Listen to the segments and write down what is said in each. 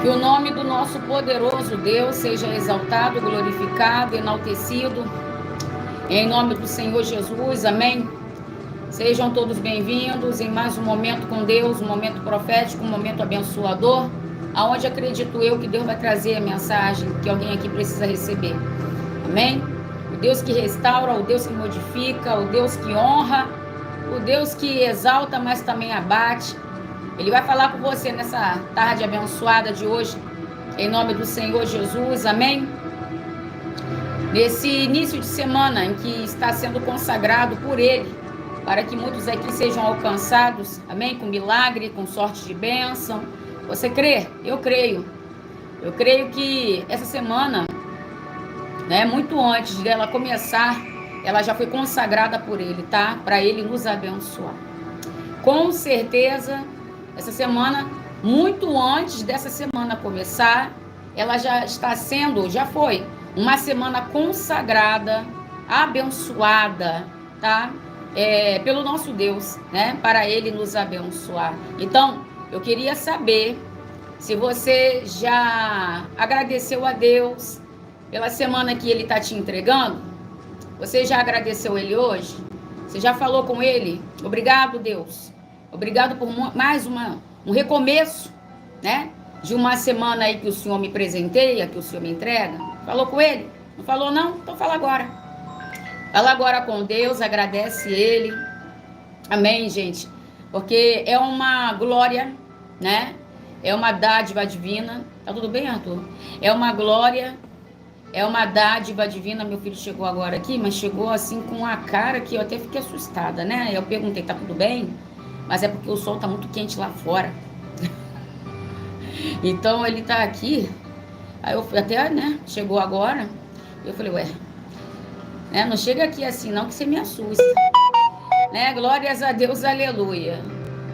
Que o nome do nosso poderoso Deus seja exaltado, glorificado, enaltecido. Em nome do Senhor Jesus, amém? Sejam todos bem-vindos em mais um momento com Deus, um momento profético, um momento abençoador, aonde acredito eu que Deus vai trazer a mensagem que alguém aqui precisa receber. Amém? O Deus que restaura, o Deus que modifica, o Deus que honra, o Deus que exalta, mas também abate. Ele vai falar com você nessa tarde abençoada de hoje, em nome do Senhor Jesus, amém? Nesse início de semana em que está sendo consagrado por Ele, para que muitos aqui sejam alcançados, amém? Com milagre, com sorte de bênção. Você crê? Eu creio. Eu creio que essa semana, muito antes dela começar, ela já foi consagrada por Ele, tá? Para Ele nos abençoar. Com certeza, essa semana, muito antes dessa semana começar, ela já foi uma semana consagrada, abençoada, tá? Pelo nosso Deus, né? Para Ele nos abençoar. Então, eu queria saber se você já agradeceu a Deus pela semana que Ele está te entregando. Você já agradeceu Ele hoje? Você já falou com Ele? Obrigado, Deus. Obrigado por mais um recomeço, né? De uma semana aí que o Senhor me presenteia, que o Senhor me entrega. Falou com Ele? Não falou não? Então fala agora. Fala agora com Deus, agradece Ele. Amém, gente? Porque é uma glória, né? É uma dádiva divina. Tá tudo bem, Arthur? É uma glória, é uma dádiva divina. Meu filho chegou agora aqui, mas chegou assim com a cara que eu até fiquei assustada, né? Eu perguntei, tá tudo bem? Mas é porque o sol tá muito quente lá fora. Então ele tá aqui. Aí eu até, né? Chegou agora. Eu falei, ué, né? Não chega aqui assim não que você me assusta. Né? Glórias a Deus, aleluia.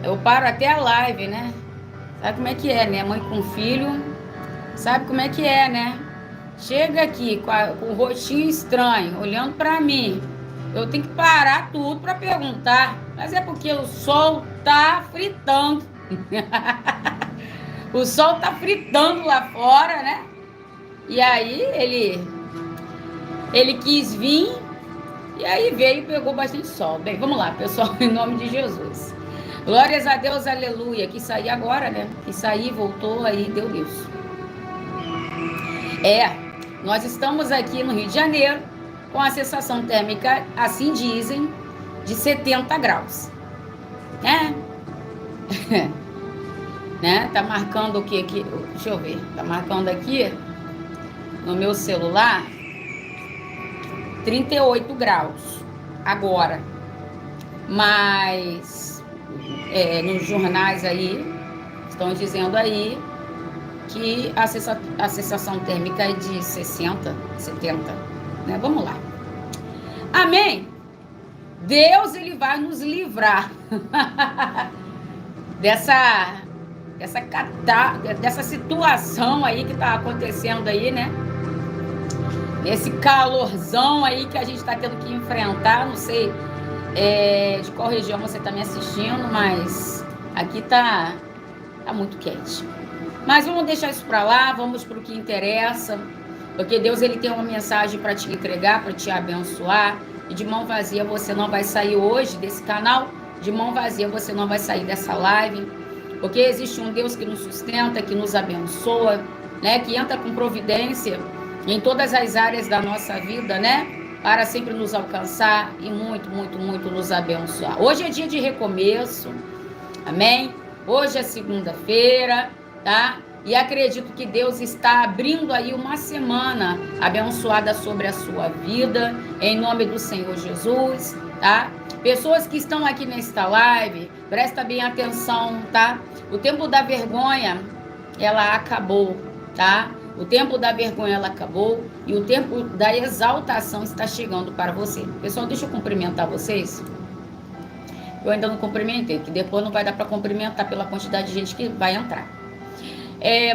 Eu paro até a live, né? Sabe como é que é, né? Mãe com filho. Sabe como é que é, né? Chega aqui com o rostinho estranho, olhando pra mim. Eu tenho que parar tudo para perguntar. Mas é porque o sol tá fritando. O sol tá fritando lá fora, né? E aí ele quis vir. E aí veio e pegou bastante sol. Bem, vamos lá, pessoal, em nome de Jesus. Glórias a Deus, aleluia. Quis sair agora, né? Quis sair, voltou, aí deu nisso. Nós estamos aqui no Rio de Janeiro, com a sensação térmica, assim dizem, de 70 graus. Né? Tá marcando o que aqui? Deixa eu ver. Tá marcando aqui, no meu celular, 38 graus agora. Mas, nos jornais aí, estão dizendo aí que a sensação térmica é de 60, 70. Né? Vamos lá. Amém? Deus, Ele vai nos livrar dessa situação aí que tá acontecendo aí, né? Esse calorzão aí que a gente tá tendo que enfrentar. Não sei de qual região você tá me assistindo, mas aqui tá muito quente. Mas vamos deixar isso para lá, vamos para o que interessa, porque Deus, Ele tem uma mensagem para te entregar, para te abençoar, e de mão vazia você não vai sair hoje desse canal, de mão vazia você não vai sair dessa live, porque existe um Deus que nos sustenta, que nos abençoa, né, que entra com providência em todas as áreas da nossa vida, né, para sempre nos alcançar e muito, muito, muito nos abençoar. Hoje é dia de recomeço, amém? Hoje é segunda-feira, tá? E acredito que Deus está abrindo aí uma semana abençoada sobre a sua vida, em nome do Senhor Jesus, tá? Pessoas que estão aqui nesta live, presta bem atenção, tá? O tempo da vergonha, ela acabou, tá? O tempo da vergonha, ela acabou, e o tempo da exaltação está chegando para você. Pessoal, deixa eu cumprimentar vocês. Eu ainda não cumprimentei, que depois não vai dar para cumprimentar pela quantidade de gente que vai entrar.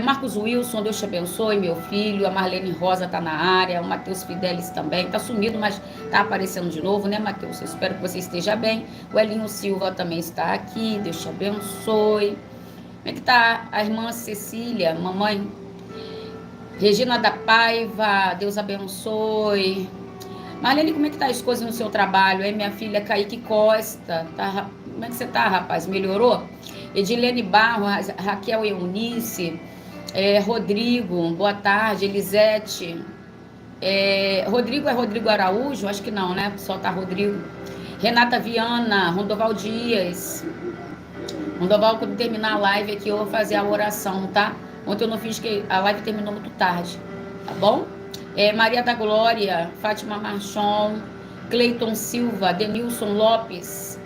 Marcos Wilson, Deus te abençoe, meu filho. A Marlene Rosa tá na área. O Matheus Fidelis também. Tá sumido, mas tá aparecendo de novo, né, Matheus? Eu espero que você esteja bem. O Elinho Silva também está aqui. Deus te abençoe. Como é que tá a irmã Cecília, mamãe? Regina da Paiva, Deus abençoe. Marlene, como é que tá as coisas no seu trabalho? Hein, minha filha Kaique Costa. Tá, como é que você tá, rapaz? Melhorou? Edilene Barro, Raquel Eunice, Rodrigo, boa tarde. Elisete. Rodrigo é Rodrigo Araújo? Acho que não, né? Só tá Rodrigo. Renata Viana, Rondoval Dias. Rondoval, quando terminar a live aqui, eu vou fazer a oração, tá? Ontem eu não fiz, que a live terminou muito tarde, tá bom? Maria da Glória, Fátima Marchon, Cleiton Silva, Denilson Lopes,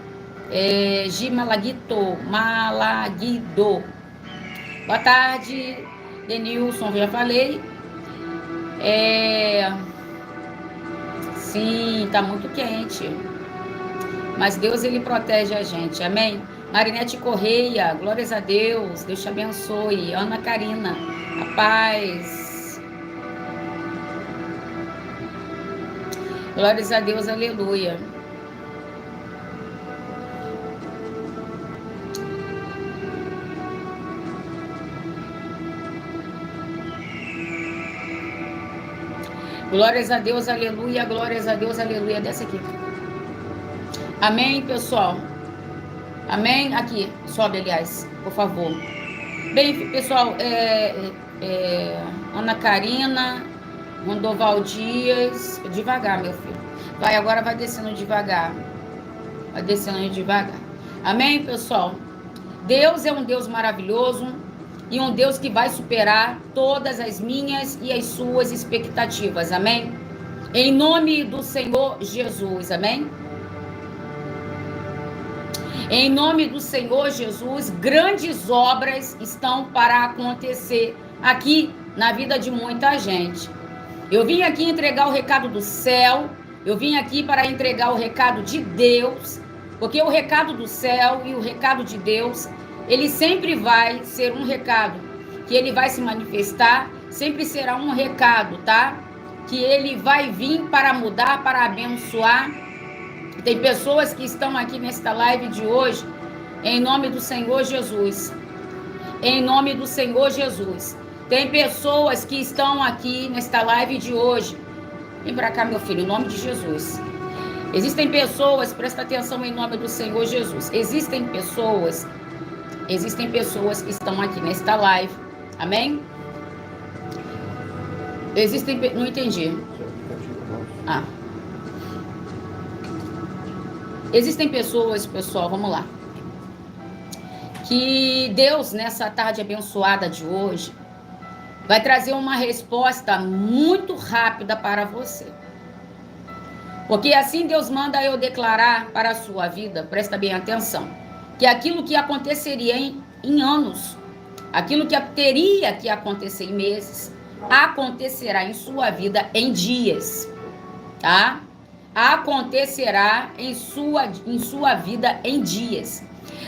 Gi Malaguito. Boa tarde, Denilson, já falei. Sim, tá muito quente. Mas Deus, ele protege a gente, amém? Marinete Correia, glórias a Deus, Deus te abençoe. Ana Karina, a paz. Glórias a Deus, aleluia. Glórias a Deus, aleluia, glórias a Deus, aleluia. Desce aqui. Amém, pessoal? Amém? Aqui, sobe, aliás, por favor. Bem, pessoal, Ana Karina, Rondoval Dias, devagar, meu filho. Vai, agora vai descendo devagar. Vai descendo devagar. Amém, pessoal? Deus é um Deus maravilhoso e um Deus que vai superar todas as minhas e as suas expectativas. Amém? Em nome do Senhor Jesus. Amém? Em nome do Senhor Jesus, grandes obras estão para acontecer aqui na vida de muita gente. Eu vim aqui entregar o recado do céu, eu vim aqui para entregar o recado de Deus, porque o recado do céu e o recado de Deus, ele sempre vai ser um recado que ele vai se manifestar, sempre será um recado, tá? Que ele vai vir para mudar, para abençoar. Tem pessoas que estão aqui nesta live de hoje, em nome do Senhor Jesus. Em nome do Senhor Jesus. Tem pessoas que estão aqui nesta live de hoje. Vem pra cá, meu filho, em nome de Jesus. Existem pessoas, presta atenção em nome do Senhor Jesus. Existem pessoas que estão aqui nesta live. Amém? Não entendi. Existem pessoas, pessoal, vamos lá, que Deus, nessa tarde abençoada de hoje, vai trazer uma resposta muito rápida para você. Porque assim Deus manda eu declarar para a sua vida, presta bem atenção, que aquilo que aconteceria em anos, aquilo que teria que acontecer em meses, acontecerá em sua vida em dias, tá? Acontecerá em sua vida em dias.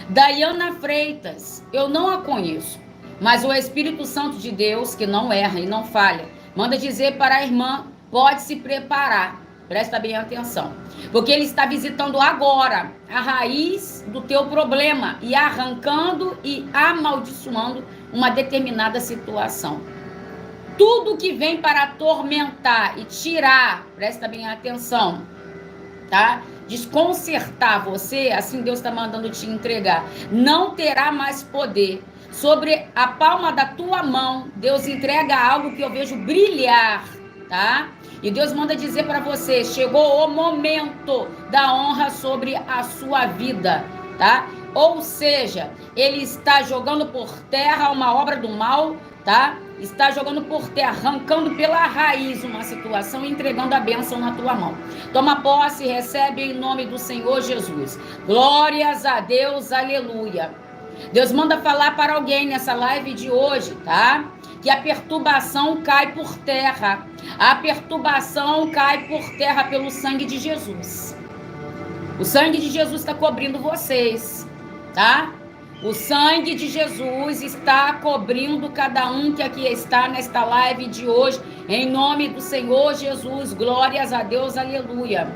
Daiana Freitas, eu não a conheço, mas o Espírito Santo de Deus, que não erra e não falha, manda dizer para a irmã, pode se preparar, presta bem atenção, porque ele está visitando agora a raiz do teu problema e arrancando e amaldiçoando uma determinada situação. Tudo que vem para atormentar e tirar, presta bem atenção, tá? Desconcertar você, assim Deus está mandando te entregar, não terá mais poder. Sobre a palma da tua mão, Deus entrega algo que eu vejo brilhar, tá? E Deus manda dizer para você, chegou o momento da honra sobre a sua vida, tá? Ou seja, ele está jogando por terra uma obra do mal, tá? Está jogando por terra, arrancando pela raiz uma situação e entregando a bênção na tua mão. Toma posse, recebe em nome do Senhor Jesus. Glórias a Deus, aleluia. Deus manda falar para alguém nessa live de hoje, tá? Que a perturbação cai por terra. A perturbação cai por terra pelo sangue de Jesus. O sangue de Jesus está cobrindo vocês, tá? O sangue de Jesus está cobrindo cada um que aqui está nesta live de hoje. Em nome do Senhor Jesus, glórias a Deus, aleluia.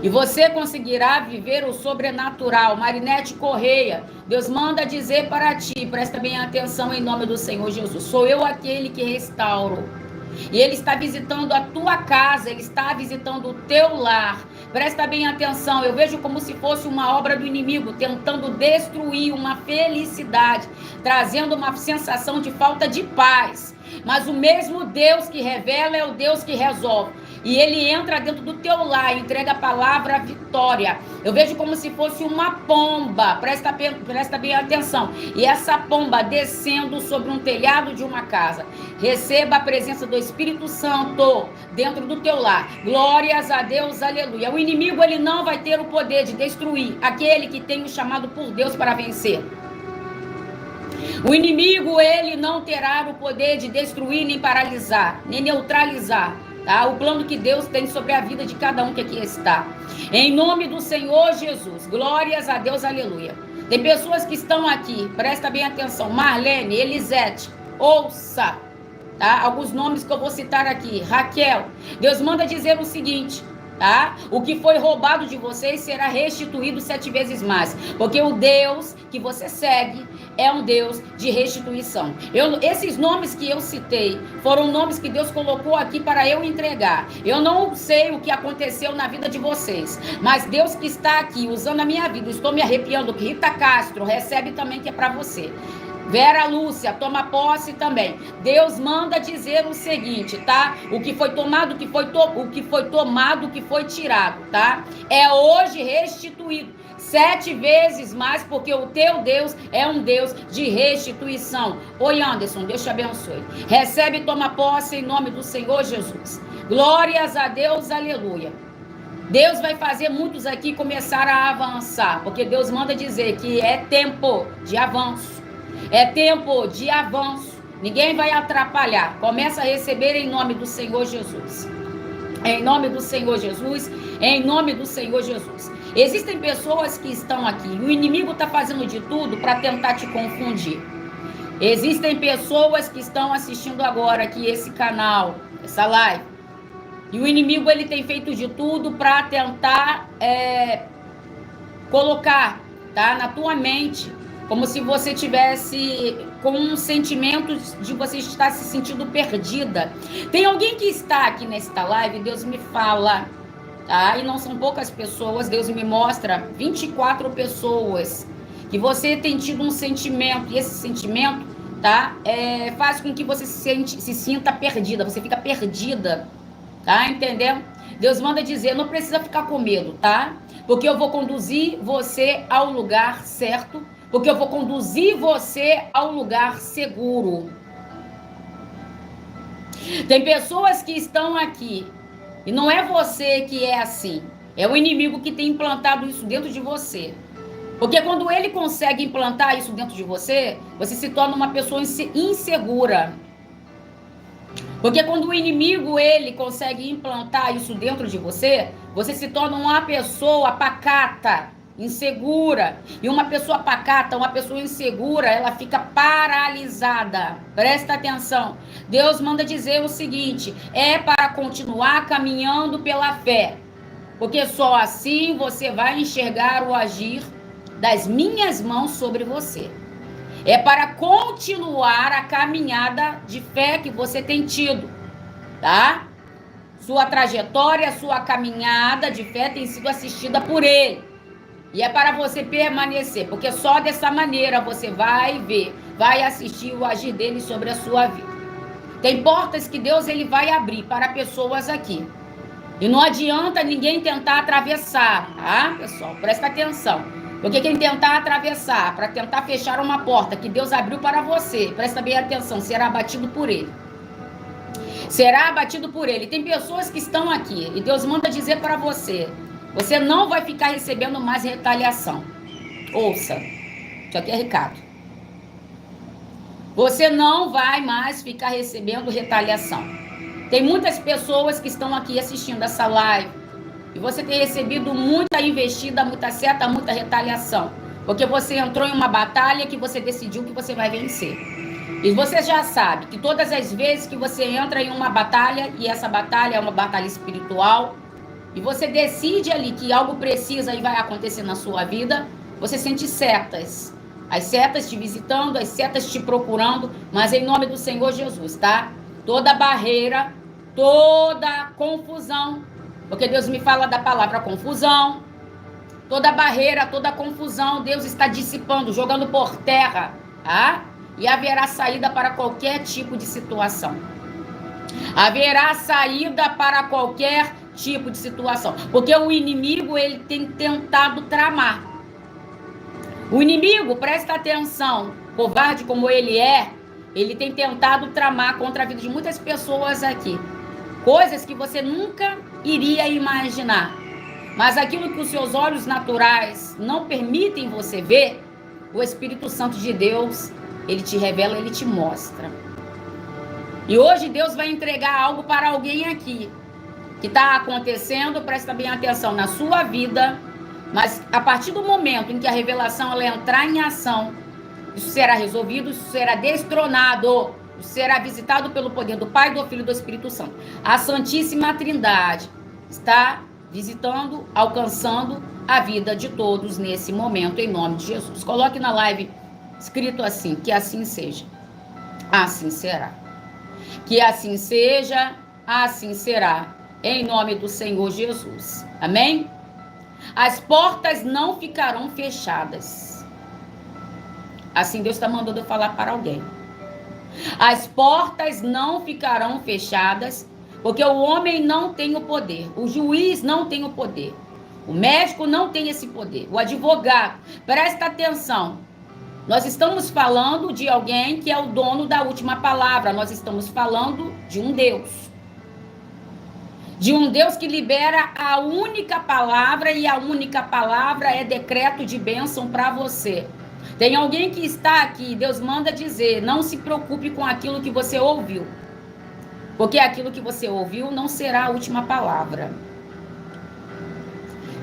E você conseguirá viver o sobrenatural. Marinete Correia, Deus manda dizer para ti, presta bem atenção em nome do Senhor Jesus. Sou eu aquele que restauro. E Ele está visitando a tua casa, Ele está visitando o teu lar. Presta bem atenção, eu vejo como se fosse uma obra do inimigo, tentando destruir uma felicidade, trazendo uma sensação de falta de paz. Mas o mesmo Deus que revela é o Deus que resolve. E Ele entra dentro do teu lar e entrega a palavra vitória. Eu vejo como se fosse uma pomba, presta bem atenção. E essa pomba descendo sobre um telhado de uma casa. Receba a presença do Espírito Santo dentro do teu lar. Glórias a Deus, aleluia. O inimigo, ele não vai ter o poder de destruir aquele que tem o chamado por Deus para vencer. O inimigo, ele não terá o poder de destruir, nem paralisar, nem neutralizar, tá? O plano que Deus tem sobre a vida de cada um que aqui está. Em nome do Senhor Jesus, glórias a Deus, aleluia. Tem pessoas que estão aqui, presta bem atenção. Marlene, Elisete, ouça, tá? Alguns nomes que eu vou citar aqui. Raquel, Deus manda dizer o seguinte, tá? O que foi roubado de vocês será restituído 7 vezes mais, porque o Deus que você segue é um Deus de restituição. Esses nomes que eu citei foram nomes que Deus colocou aqui para eu entregar. Eu não sei o que aconteceu na vida de vocês, mas Deus que está aqui usando a minha vida, estou me arrepiando. Rita Castro, recebe também, que é para você. Vera Lúcia, toma posse também. Deus manda dizer o seguinte, tá? O que foi tomado, o que foi tirado, tá? É hoje restituído 7 vezes mais, porque o teu Deus é um Deus de restituição. Oi, Anderson, Deus te abençoe. Recebe e toma posse em nome do Senhor Jesus. Glórias a Deus, aleluia. Deus vai fazer muitos aqui começar a avançar, porque Deus manda dizer que é tempo de avanço. É tempo de avanço. Ninguém vai atrapalhar. Começa a receber em nome do Senhor Jesus. Em nome do Senhor Jesus. Em nome do Senhor Jesus. Existem pessoas que estão aqui. O inimigo está fazendo de tudo para tentar te confundir. Existem pessoas que estão assistindo agora aqui esse canal, essa live. E o inimigo, ele tem feito de tudo para tentar colocar, tá, na tua mente, como se você tivesse com um sentimento de você estar se sentindo perdida. Tem alguém que está aqui nesta live, Deus me fala, tá? E não são poucas pessoas, Deus me mostra 24 pessoas que você tem tido um sentimento, e esse sentimento, tá? Faz com que você se sinta perdida, você fica perdida, tá? Entendendo? Deus manda dizer, não precisa ficar com medo, tá? Porque eu vou conduzir você ao lugar certo, porque eu vou conduzir você ao lugar seguro. Tem pessoas que estão aqui, e não é você que é assim, é o inimigo que tem implantado isso dentro de você. Porque quando ele consegue implantar isso dentro de você, você se torna uma pessoa insegura. Porque quando o inimigo, ele consegue implantar isso dentro de você, você se torna uma pessoa pacata, insegura. E uma pessoa pacata, uma pessoa insegura, ela fica paralisada. Presta atenção. Deus manda dizer o seguinte, é para continuar caminhando pela fé. Porque só assim você vai enxergar o agir das minhas mãos sobre você. É para continuar a caminhada de fé que você tem tido, tá? Sua trajetória, sua caminhada de fé tem sido assistida por Ele. E é para você permanecer, porque só dessa maneira você vai ver, vai assistir o agir dele sobre a sua vida. Tem portas que Deus, ele vai abrir para pessoas aqui. E não adianta ninguém tentar atravessar, tá, pessoal? Presta atenção. Porque quem tentar atravessar, para tentar fechar uma porta que Deus abriu para você, presta bem atenção, será abatido por ele. Será abatido por ele. Tem pessoas que estão aqui, e Deus manda dizer para você, você não vai ficar recebendo mais retaliação. Ouça, isso aqui é recado. Você não vai mais ficar recebendo retaliação. Tem muitas pessoas que estão aqui assistindo essa live, e você tem recebido muita investida, muita seta, muita retaliação. Porque você entrou em uma batalha que você decidiu que você vai vencer. E você já sabe que todas as vezes que você entra em uma batalha, e essa batalha é uma batalha espiritual, e você decide ali que algo precisa e vai acontecer na sua vida, você sente setas. As setas te visitando, as setas te procurando, mas em nome do Senhor Jesus, tá? Toda barreira, toda confusão, porque Deus me fala da palavra confusão, toda barreira, toda confusão, Deus está dissipando, jogando por terra, tá? E haverá saída para qualquer tipo de situação. Haverá saída para qualquer tipo de situação, porque o inimigo, ele tem tentado tramar. O inimigo, presta atenção, covarde como ele é, ele tem tentado tramar contra a vida de muitas pessoas aqui. Coisas que você nunca iria imaginar. Mas aquilo que os seus olhos naturais não permitem você ver, o Espírito Santo de Deus, ele te revela, ele te mostra. E hoje Deus vai entregar algo para alguém aqui, que está acontecendo, presta bem atenção, na sua vida. Mas a partir do momento em que a revelação ela entrar em ação, isso será resolvido, isso será destronado, isso será visitado pelo poder do Pai, do Filho e do Espírito Santo. A Santíssima Trindade está visitando, alcançando a vida de todos nesse momento, em nome de Jesus. Coloque na live escrito assim, que assim seja, assim será. Que assim seja, assim será, em nome do Senhor Jesus. Amém? As portas não ficarão fechadas. Assim Deus está mandando eu falar para alguém. As portas não ficarão fechadas, porque o homem não tem o poder, o juiz não tem o poder, o médico não tem esse poder, o advogado. Presta atenção. Nós estamos falando de alguém que é o dono da última palavra. Nós estamos falando de um Deus. De um Deus que libera a única palavra, e a única palavra é decreto de bênção para você. Tem alguém que está aqui, Deus manda dizer, não se preocupe com aquilo que você ouviu. Porque aquilo que você ouviu não será a última palavra.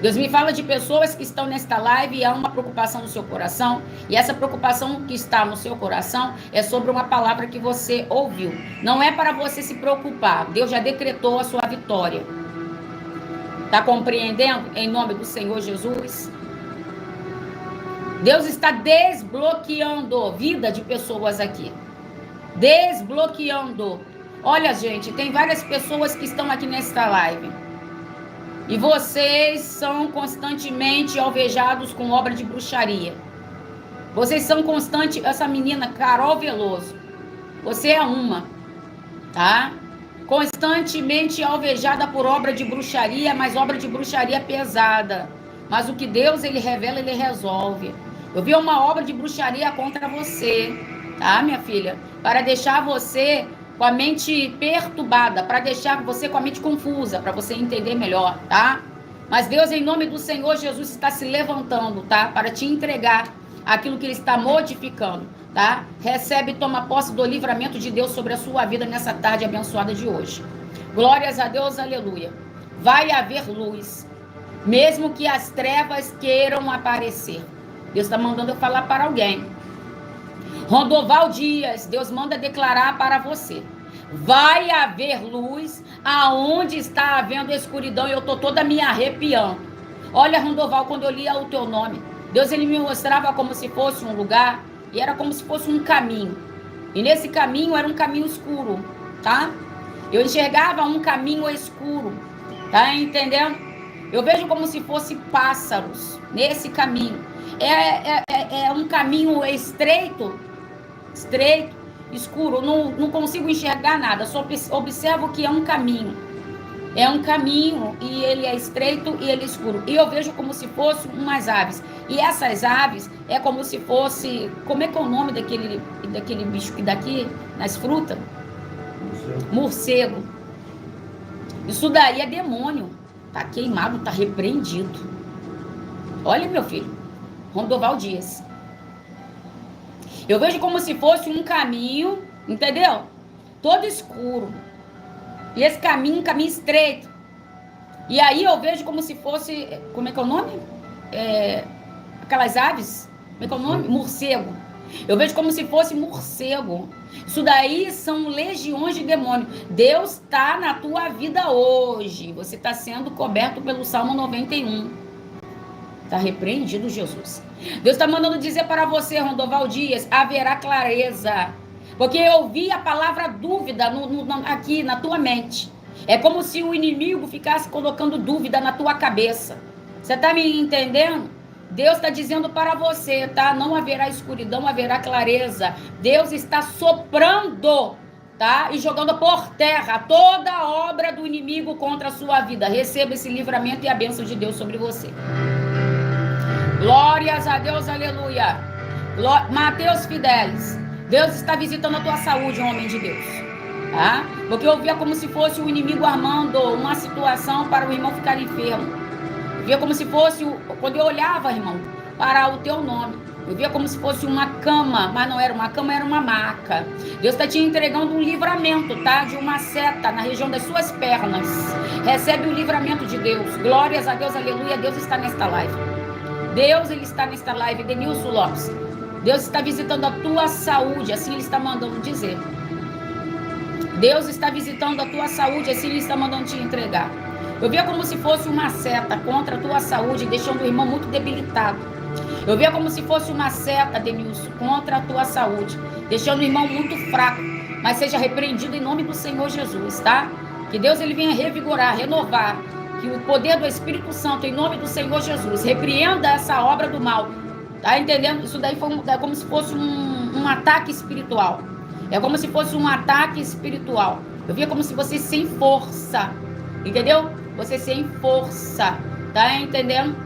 Deus me fala de pessoas que estão nesta live e há uma preocupação no seu coração. E essa preocupação que está no seu coração é sobre uma palavra que você ouviu. Não é para você se preocupar. Deus já decretou a sua vitória. Está compreendendo? Em nome do Senhor Jesus. Deus está desbloqueando a vida de pessoas aqui. Desbloqueando. Olha, gente, tem várias pessoas que estão aqui nesta live. E vocês são constantemente alvejados com obra de bruxaria. Vocês são constantes. Essa menina, Carol Veloso, você é uma, tá? Constantemente alvejada por obra de bruxaria, mas obra de bruxaria pesada. Mas o que Deus, ele revela, ele resolve. Eu vi uma obra de bruxaria contra você, tá, minha filha? Para deixar você com a mente perturbada, para deixar você com a mente confusa, para você entender melhor, tá? Mas Deus, em nome do Senhor Jesus, está se levantando, tá? Para te entregar aquilo que Ele está modificando, tá? Recebe e toma posse do livramento de Deus sobre a sua vida nessa tarde abençoada de hoje. Glórias a Deus, aleluia. Vai haver luz, mesmo que as trevas queiram aparecer. Deus está mandando eu falar para alguém. Rondoval Dias, Deus manda declarar para você. Vai haver luz aonde está havendo escuridão. E eu estou toda me arrepiando. Olha, Rondoval, quando eu lia o teu nome, Deus, ele me mostrava como se fosse um lugar, e era como se fosse um caminho. E nesse caminho era um caminho escuro, tá? Eu enxergava um caminho escuro, tá entendendo? Eu vejo como se fosse pássaros nesse caminho. É um caminho estreito, escuro, não consigo enxergar nada, só observo que é um caminho. É um caminho e ele é estreito e ele é escuro. E eu vejo como se fossem umas aves. E essas aves é como se fosse... Como é que é o nome daquele bicho que daqui, nas frutas? Morcego. Isso daí é demônio. Tá queimado, tá repreendido. Olha, meu filho. Rondoval Dias. Eu vejo como se fosse um caminho, entendeu? Todo escuro. E esse caminho, um caminho estreito. E aí eu vejo como se fosse... Como é que é o nome? Aquelas aves. Como é que é o nome? Morcego. Eu vejo como se fosse morcego. Isso daí são legiões de demônios. Deus está na tua vida hoje. Você está sendo coberto pelo Salmo 91. Está repreendido, Jesus. Deus está mandando dizer para você, Rondoval Dias, haverá clareza. Porque eu vi a palavra dúvida aqui na tua mente. É como se o inimigo ficasse colocando dúvida na tua cabeça. Você está me entendendo? Deus está dizendo para você, tá? Não haverá escuridão, haverá clareza. Deus está soprando, tá? E jogando por terra toda a obra do inimigo contra a sua vida. Receba esse livramento e a bênção de Deus sobre você. Glórias a Deus, aleluia. Mateus Fidelis, Deus está visitando a tua saúde, homem de Deus, tá? Porque eu via como se fosse o inimigo armando uma situação para o irmão ficar enfermo. Eu via como se fosse, quando eu olhava, irmão, para o teu nome, eu via como se fosse uma cama, mas não era uma cama, era uma maca. Deus está te entregando um livramento, tá? De uma seta na região das suas pernas. Recebe o livramento de Deus. Glórias a Deus, aleluia. Deus está nesta live. Deus, ele está nesta live. Denilson Lopes. Deus está visitando a tua saúde, assim ele está mandando dizer. Deus está visitando a tua saúde, assim ele está mandando te entregar. Eu via como se fosse uma seta contra a tua saúde, deixando o irmão muito debilitado. Eu via como se fosse uma seta, Denilson, contra a tua saúde, deixando o irmão muito fraco. Mas seja repreendido em nome do Senhor Jesus, tá? Que Deus ele venha revigorar, renovar. Que o poder do Espírito Santo, em nome do Senhor Jesus, repreenda essa obra do mal. Tá entendendo? Isso daí é como se fosse um ataque espiritual. É como se fosse um ataque espiritual. Eu via como se você sem força. Entendeu? Você sem força. Tá entendendo?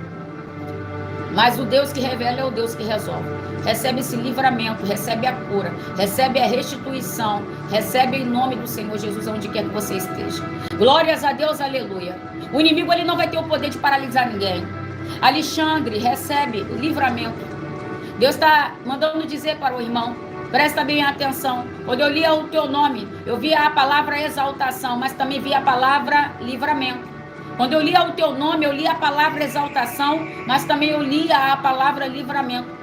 Mas o Deus que revela é o Deus que resolve. Recebe esse livramento, recebe a cura, recebe a restituição, recebe em nome do Senhor Jesus, onde quer que você esteja. Glórias a Deus, aleluia. O inimigo ele não vai ter o poder de paralisar ninguém. Alexandre, recebe o livramento. Deus está mandando dizer para o irmão, presta bem atenção. Quando eu lia o teu nome, eu via a palavra exaltação, mas também via a palavra livramento. Quando eu lia o teu nome, eu lia a palavra exaltação, mas também eu lia a palavra livramento.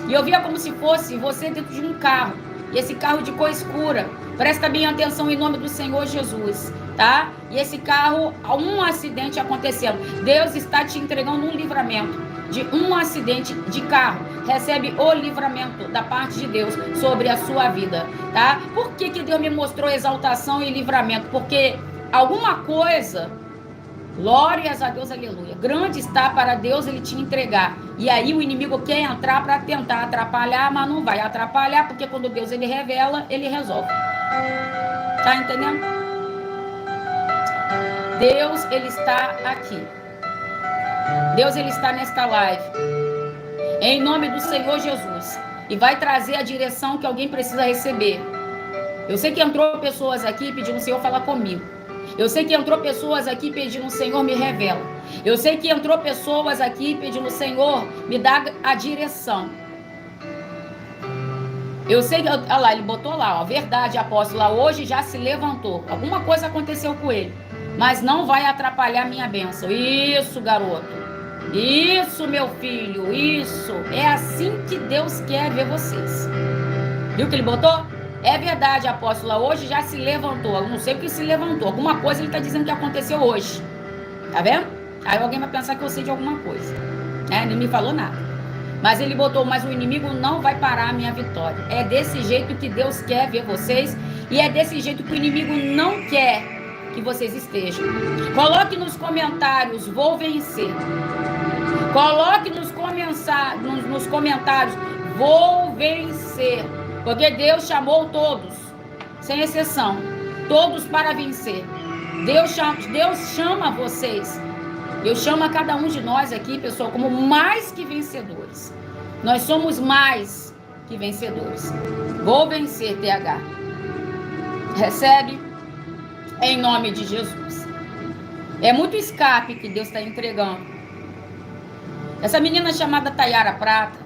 E eu via como se fosse você dentro de um carro. E esse carro de cor escura. Presta bem atenção em nome do Senhor Jesus, tá? E esse carro, um acidente acontecendo. Deus está te entregando um livramento de um acidente de carro. Recebe o livramento da parte de Deus sobre a sua vida, tá? Por que Deus me mostrou exaltação e livramento? Porque alguma coisa... Glórias a Deus, aleluia. Grande está para Deus ele te entregar. E aí o inimigo quer entrar para tentar atrapalhar, mas não vai atrapalhar, porque quando Deus ele revela, ele resolve. Tá entendendo? Deus ele está aqui. Deus ele está nesta live. Em nome do Senhor Jesus. E vai trazer a direção que alguém precisa receber. Eu sei que entrou pessoas aqui pedindo o Senhor falar comigo. Eu sei que entrou pessoas aqui pedindo, Senhor, me revela. Eu sei que entrou pessoas aqui pedindo, Senhor, me dá a direção. Eu sei que, olha lá, ele botou lá, ó, verdade, apóstolo, hoje já se levantou. Alguma coisa aconteceu com ele, mas não vai atrapalhar minha bênção. Isso, garoto. Isso, meu filho, isso. É assim que Deus quer ver vocês. Viu que ele botou? É verdade, apóstola, hoje já se levantou. Eu não sei o que se levantou. Alguma coisa ele está dizendo que aconteceu hoje. Tá vendo? Aí alguém vai pensar que eu sei de alguma coisa. Ele não me falou nada. Mas ele botou, mas o inimigo não vai parar a minha vitória. É desse jeito que Deus quer ver vocês. E é desse jeito que o inimigo não quer que vocês estejam. Coloque nos comentários, vou vencer. Coloque nos comentários, vou vencer. Porque Deus chamou todos, sem exceção, todos para vencer. Deus chama vocês. Deus chama cada um de nós aqui, pessoal, como mais que vencedores. Nós somos mais que vencedores. Vou vencer, TH. Recebe em nome de Jesus. É muito escape que Deus está entregando. Essa menina chamada Tayara Prata,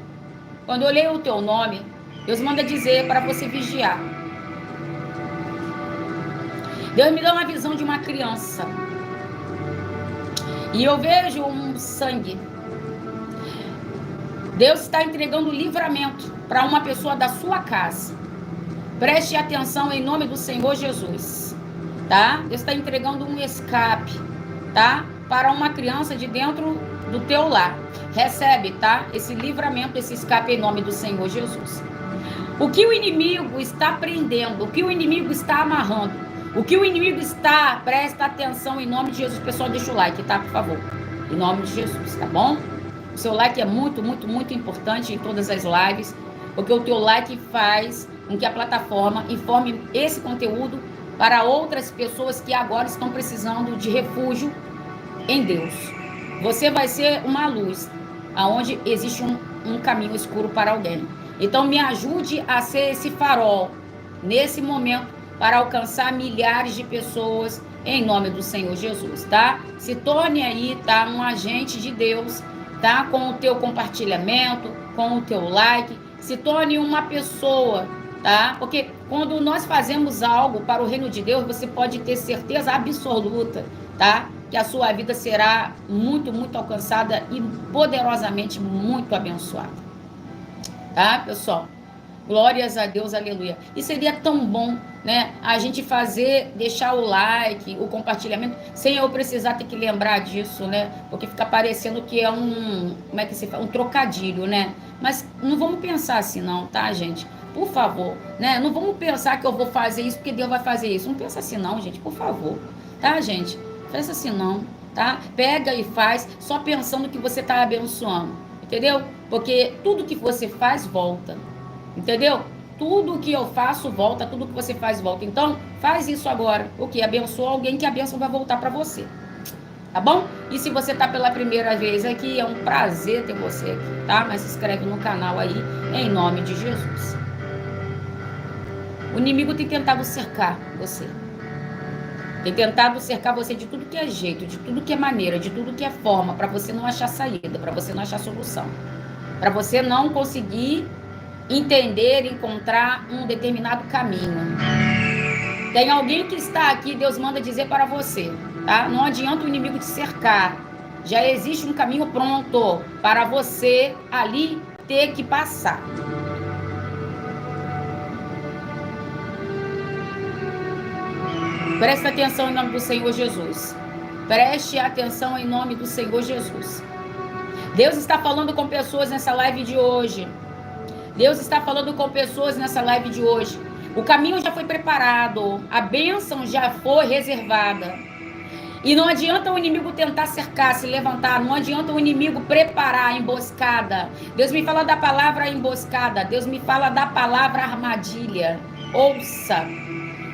quando eu olhei o teu nome, Deus manda dizer para você vigiar. Deus me dá uma visão de uma criança. E eu vejo um sangue. Deus está entregando livramento para uma pessoa da sua casa. Preste atenção em nome do Senhor Jesus, tá? Deus está entregando um escape, tá? Para uma criança de dentro do teu lar. Recebe, tá? Esse livramento, esse escape em nome do Senhor Jesus. O que o inimigo está prendendo, o que o inimigo está amarrando, o que o inimigo está, presta atenção em nome de Jesus. Pessoal, deixa o like, tá? Por favor. Em nome de Jesus, tá bom? O seu like é muito, muito, muito importante em todas as lives, porque o teu like faz com que a plataforma informe esse conteúdo para outras pessoas que agora estão precisando de refúgio em Deus. Você vai ser uma luz aonde existe um caminho escuro para alguém. Então me ajude a ser esse farol nesse momento para alcançar milhares de pessoas em nome do Senhor Jesus, tá? Se torne aí, tá? Um agente de Deus, tá? Com o teu compartilhamento, com o teu like, se torne uma pessoa, tá? Porque quando nós fazemos algo para o reino de Deus, você pode ter certeza absoluta, tá? Que a sua vida será muito, muito alcançada e poderosamente muito abençoada. Tá, pessoal? Glórias a Deus, aleluia. E seria tão bom, né, a gente fazer, deixar o like, o compartilhamento, sem eu precisar ter que lembrar disso, né? Porque fica parecendo que é como é que se fala? Um trocadilho, né? Mas não vamos pensar assim não, tá, gente? Por favor, né? Não vamos pensar que eu vou fazer isso porque Deus vai fazer isso. Não pensa assim não, gente, por favor. Tá, gente? Pensa assim não, tá? Pega e faz só pensando que você tá abençoando, entendeu? Porque tudo que você faz volta. Entendeu? Tudo que eu faço volta, tudo que você faz volta. Então, faz isso agora. O que? Abençoa alguém que a bênção vai voltar para você. Tá bom? E se você tá pela primeira vez aqui, é um prazer ter você aqui, tá? Mas se inscreve no canal aí, em nome de Jesus. O inimigo tem tentado cercar você. Tem tentado cercar você de tudo que é jeito, de tudo que é maneira, de tudo que é forma, para você não achar saída, para você não achar solução. Para você não conseguir entender, encontrar um determinado caminho. Tem alguém que está aqui, Deus manda dizer para você, tá? Não adianta o inimigo te cercar. Já existe um caminho pronto para você ali ter que passar. Preste atenção em nome do Senhor Jesus. Preste atenção em nome do Senhor Jesus. Deus está falando com pessoas nessa live de hoje. Deus está falando com pessoas nessa live de hoje. O caminho já foi preparado. A bênção já foi reservada. E não adianta o inimigo tentar cercar, se levantar. Não adianta o inimigo preparar a emboscada. Deus me fala da palavra emboscada. Deus me fala da palavra armadilha. Ouça.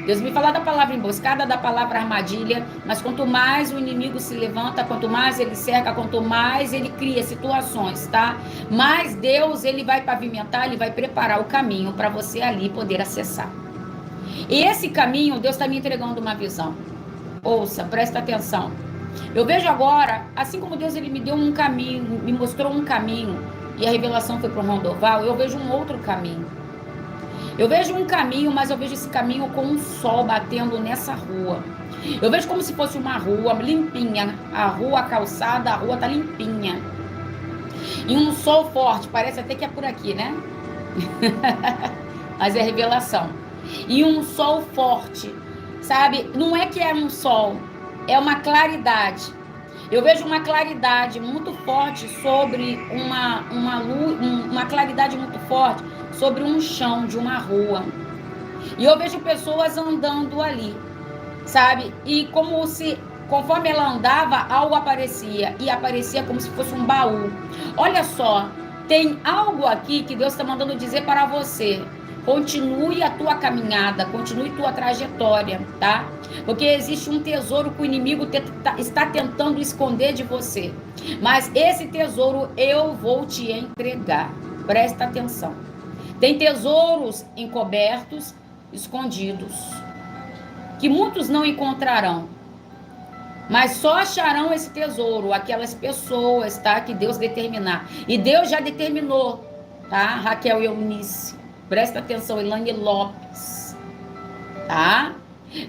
Deus me fala da palavra emboscada, da palavra armadilha, mas quanto mais o inimigo se levanta, quanto mais ele cerca, quanto mais ele cria situações, tá? Mais Deus, ele vai pavimentar, ele vai preparar o caminho para você ali poder acessar. E esse caminho, Deus está me entregando uma visão. Ouça, presta atenção. Eu vejo agora, assim como Deus ele me deu um caminho, me mostrou um caminho, e a revelação foi para o Rondoval, eu vejo um outro caminho. Eu vejo um caminho, mas eu vejo esse caminho com um sol batendo nessa rua. Eu vejo como se fosse uma rua limpinha. A rua, a calçada, a rua tá limpinha. E um sol forte, parece até que é por aqui, né? Mas é revelação. E um sol forte, sabe? Não é que é um sol, é uma claridade. Eu vejo uma claridade muito forte sobre uma luz, uma claridade muito forte sobre um chão de uma rua. E eu vejo pessoas andando ali, sabe? E como se, conforme ela andava, algo aparecia. E aparecia como se fosse um baú. Olha só, tem algo aqui que Deus está mandando dizer para você. Continue a tua caminhada, continue tua trajetória, tá? Porque existe um tesouro que o inimigo está tentando esconder de você. Mas esse tesouro eu vou te entregar. Presta atenção. Tem tesouros encobertos, escondidos, que muitos não encontrarão. Mas só acharão esse tesouro aquelas pessoas, tá? Que Deus determinar. E Deus já determinou, tá? Raquel Eunice. Presta atenção, Elaine Lopes, tá?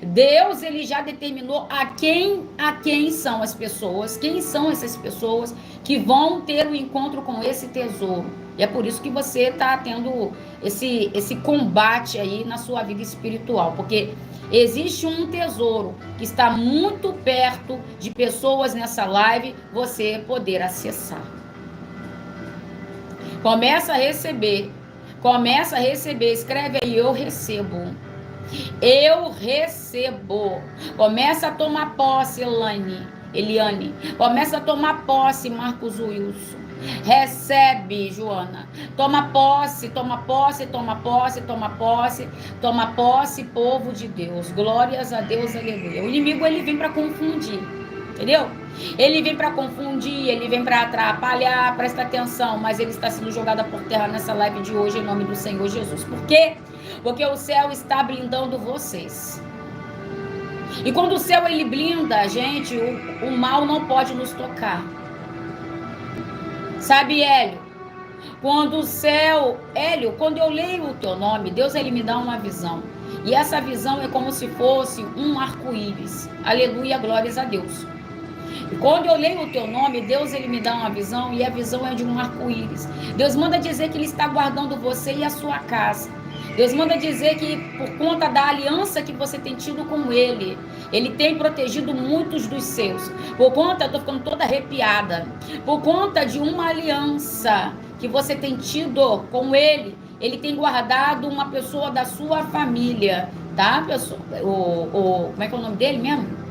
Deus, ele já determinou a quem são as pessoas, quem são essas pessoas que vão ter um encontro com esse tesouro. E é por isso que você está tendo esse combate aí na sua vida espiritual. Porque existe um tesouro que está muito perto de pessoas nessa live, você poder acessar. Começa a receber. Começa a receber. Escreve aí, eu recebo. Eu recebo. Começa a tomar posse, Eliane. Começa a tomar posse, Marcos Wilson. Recebe, Joana. Toma posse, toma posse, toma posse, toma posse. Toma posse, povo de Deus. Glórias a Deus, aleluia. O inimigo, ele vem para confundir. Entendeu? Ele vem para confundir, ele vem para atrapalhar, presta atenção, mas ele está sendo jogado por terra nessa live de hoje, em nome do Senhor Jesus. Por quê? Porque o céu está blindando vocês. E quando o céu ele blinda a gente, o mal não pode nos tocar. Sabe, Hélio? Quando o céu... Hélio, quando eu leio o teu nome, Deus ele me dá uma visão. E essa visão é como se fosse um arco-íris. Aleluia, glórias a Deus. E quando eu leio o teu nome, Deus ele me dá uma visão, e a visão é de um arco-íris. Deus manda dizer que ele está guardando você e a sua casa. Deus manda dizer que por conta da aliança que você tem tido com ele, ele tem protegido muitos dos seus. Por conta, eu estou ficando toda arrepiada, por conta de uma aliança que você tem tido com ele, ele tem guardado uma pessoa da sua família, tá, pessoal? Como é que é o nome dele mesmo?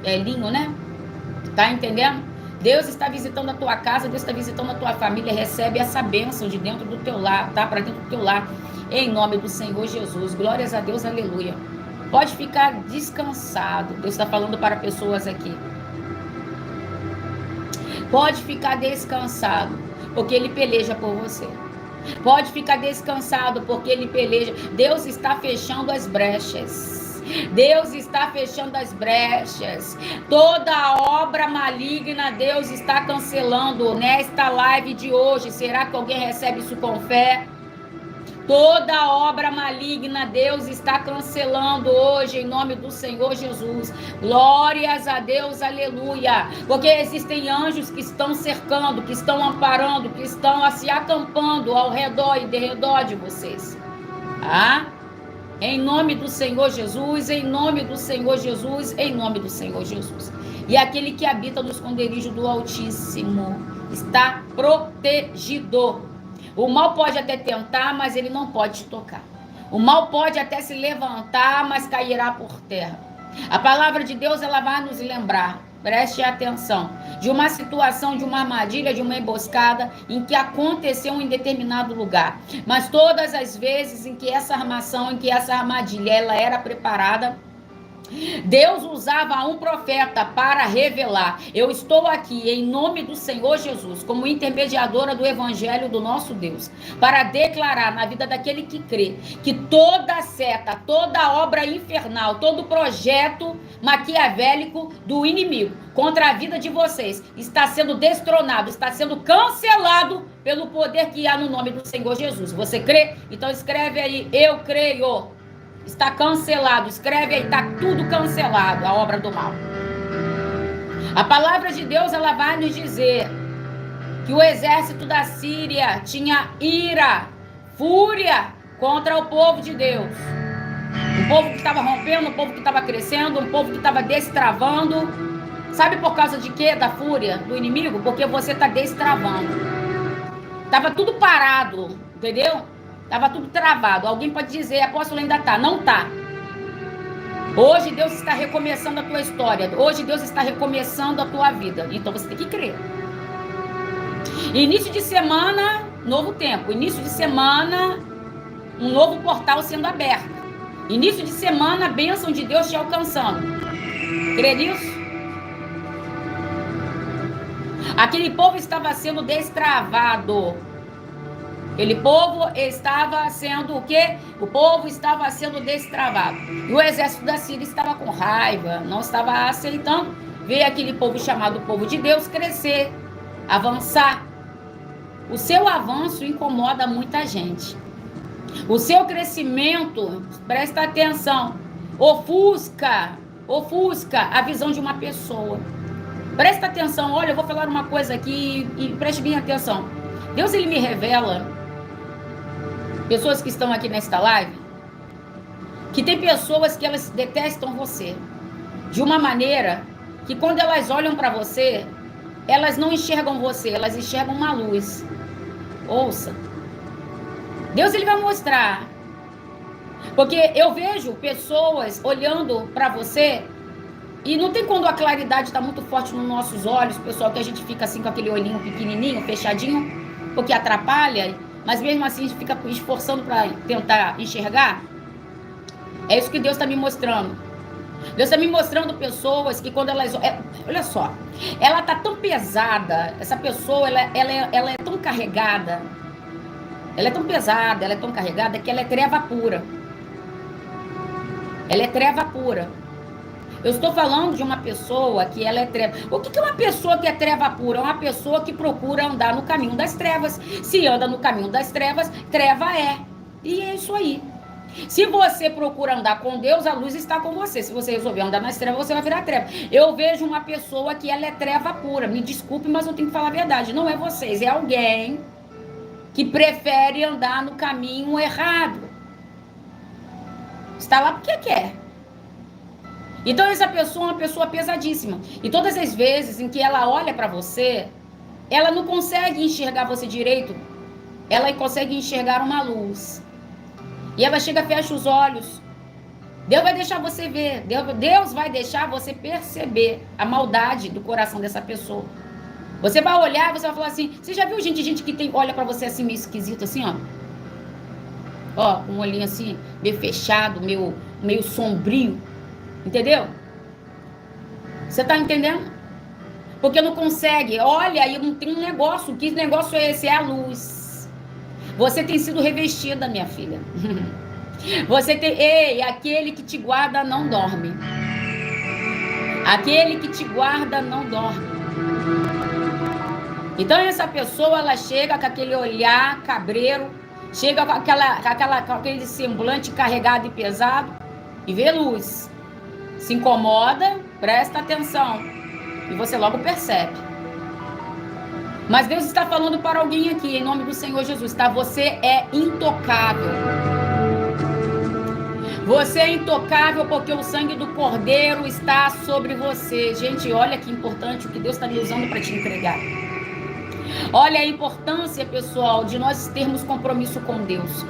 Elinho, né? Tá entendendo? Deus está visitando a tua casa, Deus está visitando a tua família, recebe essa bênção de dentro do teu lar, tá? Para dentro do teu lar, em nome do Senhor Jesus. Glórias a Deus, aleluia. Pode ficar descansado. Deus está falando para pessoas aqui. Pode ficar descansado, porque ele peleja por você. Pode ficar descansado, porque ele peleja. Deus está fechando as brechas. Deus está fechando as brechas. Toda obra maligna Deus está cancelando nesta live de hoje. Será que alguém recebe isso com fé? Toda obra maligna Deus está cancelando hoje em nome do Senhor Jesus. Glórias a Deus, aleluia. Porque existem anjos que estão cercando, que estão amparando, que estão se acampando ao redor e de redor de vocês. Tá? Em nome do Senhor Jesus, em nome do Senhor Jesus, em nome do Senhor Jesus. E aquele que habita no esconderijo do Altíssimo está protegido. O mal pode até tentar, mas ele não pode te tocar. O mal pode até se levantar, mas cairá por terra. A palavra de Deus, ela vai nos lembrar, preste atenção, de uma situação, de uma armadilha, de uma emboscada em que aconteceu em determinado lugar. Mas todas as vezes em que essa armação, em que essa armadilha, ela era preparada, Deus usava um profeta para revelar. Eu estou aqui em nome do Senhor Jesus, como intermediadora do evangelho do nosso Deus, para declarar na vida daquele que crê, que toda seta, toda obra infernal, todo projeto maquiavélico do inimigo contra a vida de vocês está sendo destronado, está sendo cancelado pelo poder que há no nome do Senhor Jesus. Você crê? Então escreve aí, eu creio. Está cancelado, escreve aí, está tudo cancelado, a obra do mal. A palavra de Deus, ela vai nos dizer que o exército da Síria tinha ira, fúria contra o povo de Deus. Um povo que estava rompendo, um povo que estava crescendo, um povo que estava destravando. Sabe por causa de quê? Da fúria do inimigo? Porque você está destravando. Estava tudo parado, entendeu? Estava tudo travado. Alguém pode dizer, apóstolo, ainda está. Não está. Hoje Deus está recomeçando a tua história. Hoje Deus está recomeçando a tua vida. Então você tem que crer. Início de semana, novo tempo. Início de semana, um novo portal sendo aberto. Início de semana, a bênção de Deus te alcançando. Crê nisso? Aquele povo estava sendo destravado. Aquele povo estava sendo o quê? O povo estava sendo destravado. E o exército da Síria estava com raiva, não estava aceitando ver aquele povo chamado povo de Deus crescer, avançar. O seu avanço incomoda muita gente. O seu crescimento, presta atenção, ofusca a visão de uma pessoa. Presta atenção, olha, eu vou falar uma coisa aqui e preste bem atenção. Deus, ele me revela, pessoas que estão aqui nesta live, que tem pessoas que elas detestam você de uma maneira que quando elas olham para você, elas não enxergam você, elas enxergam uma luz. Ouça. Deus, ele vai mostrar. Porque eu vejo pessoas olhando para você e não tem quando a claridade está muito forte nos nossos olhos, pessoal, que a gente fica assim com aquele olhinho pequenininho, fechadinho, porque atrapalha, mas mesmo assim a gente fica esforçando para tentar enxergar. É isso que Deus está me mostrando. Deus está me mostrando pessoas que quando elas... olha só, ela está tão pesada, essa pessoa, ela é tão carregada, ela é tão pesada, ela é tão carregada que ela é treva pura. Ela é treva pura. Eu estou falando de uma pessoa que ela é treva. O que é uma pessoa que é treva pura? É uma pessoa que procura andar no caminho das trevas. Se anda no caminho das trevas, treva é. E é isso aí. Se você procura andar com Deus, a luz está com você. Se você resolver andar nas trevas, você vai virar treva. Eu vejo uma pessoa que ela é treva pura. Me desculpe, mas eu tenho que falar a verdade. Não é vocês, é alguém que prefere andar no caminho errado. Está lá porque quer. Então essa pessoa é uma pessoa pesadíssima. E todas as vezes em que ela olha para você, ela não consegue enxergar você direito. Ela consegue enxergar uma luz. E ela chega, fecha os olhos. Deus vai deixar você ver. Deus vai deixar você perceber a maldade do coração dessa pessoa. Você vai olhar e você vai falar assim, você já viu gente que olha para você assim meio esquisito assim, ó? Ó, com um olhinho assim, meio fechado, meio sombrio. Entendeu? Você tá entendendo? Porque não consegue. Olha, aí não tem um negócio. Que negócio é esse? É a luz. Você tem sido revestida, minha filha. Você tem... Ei, aquele que te guarda não dorme. Aquele que te guarda não dorme. Então essa pessoa, ela chega com aquele olhar cabreiro, chega com aquele semblante carregado e pesado e vê luz. Se incomoda, presta atenção. E você logo percebe. Mas Deus está falando para alguém aqui, em nome do Senhor Jesus, tá? Você é intocável. Você é intocável porque o sangue do Cordeiro está sobre você. Gente, olha que importante o que Deus está me usando para te entregar. Olha a importância, pessoal, de nós termos compromisso com Deus.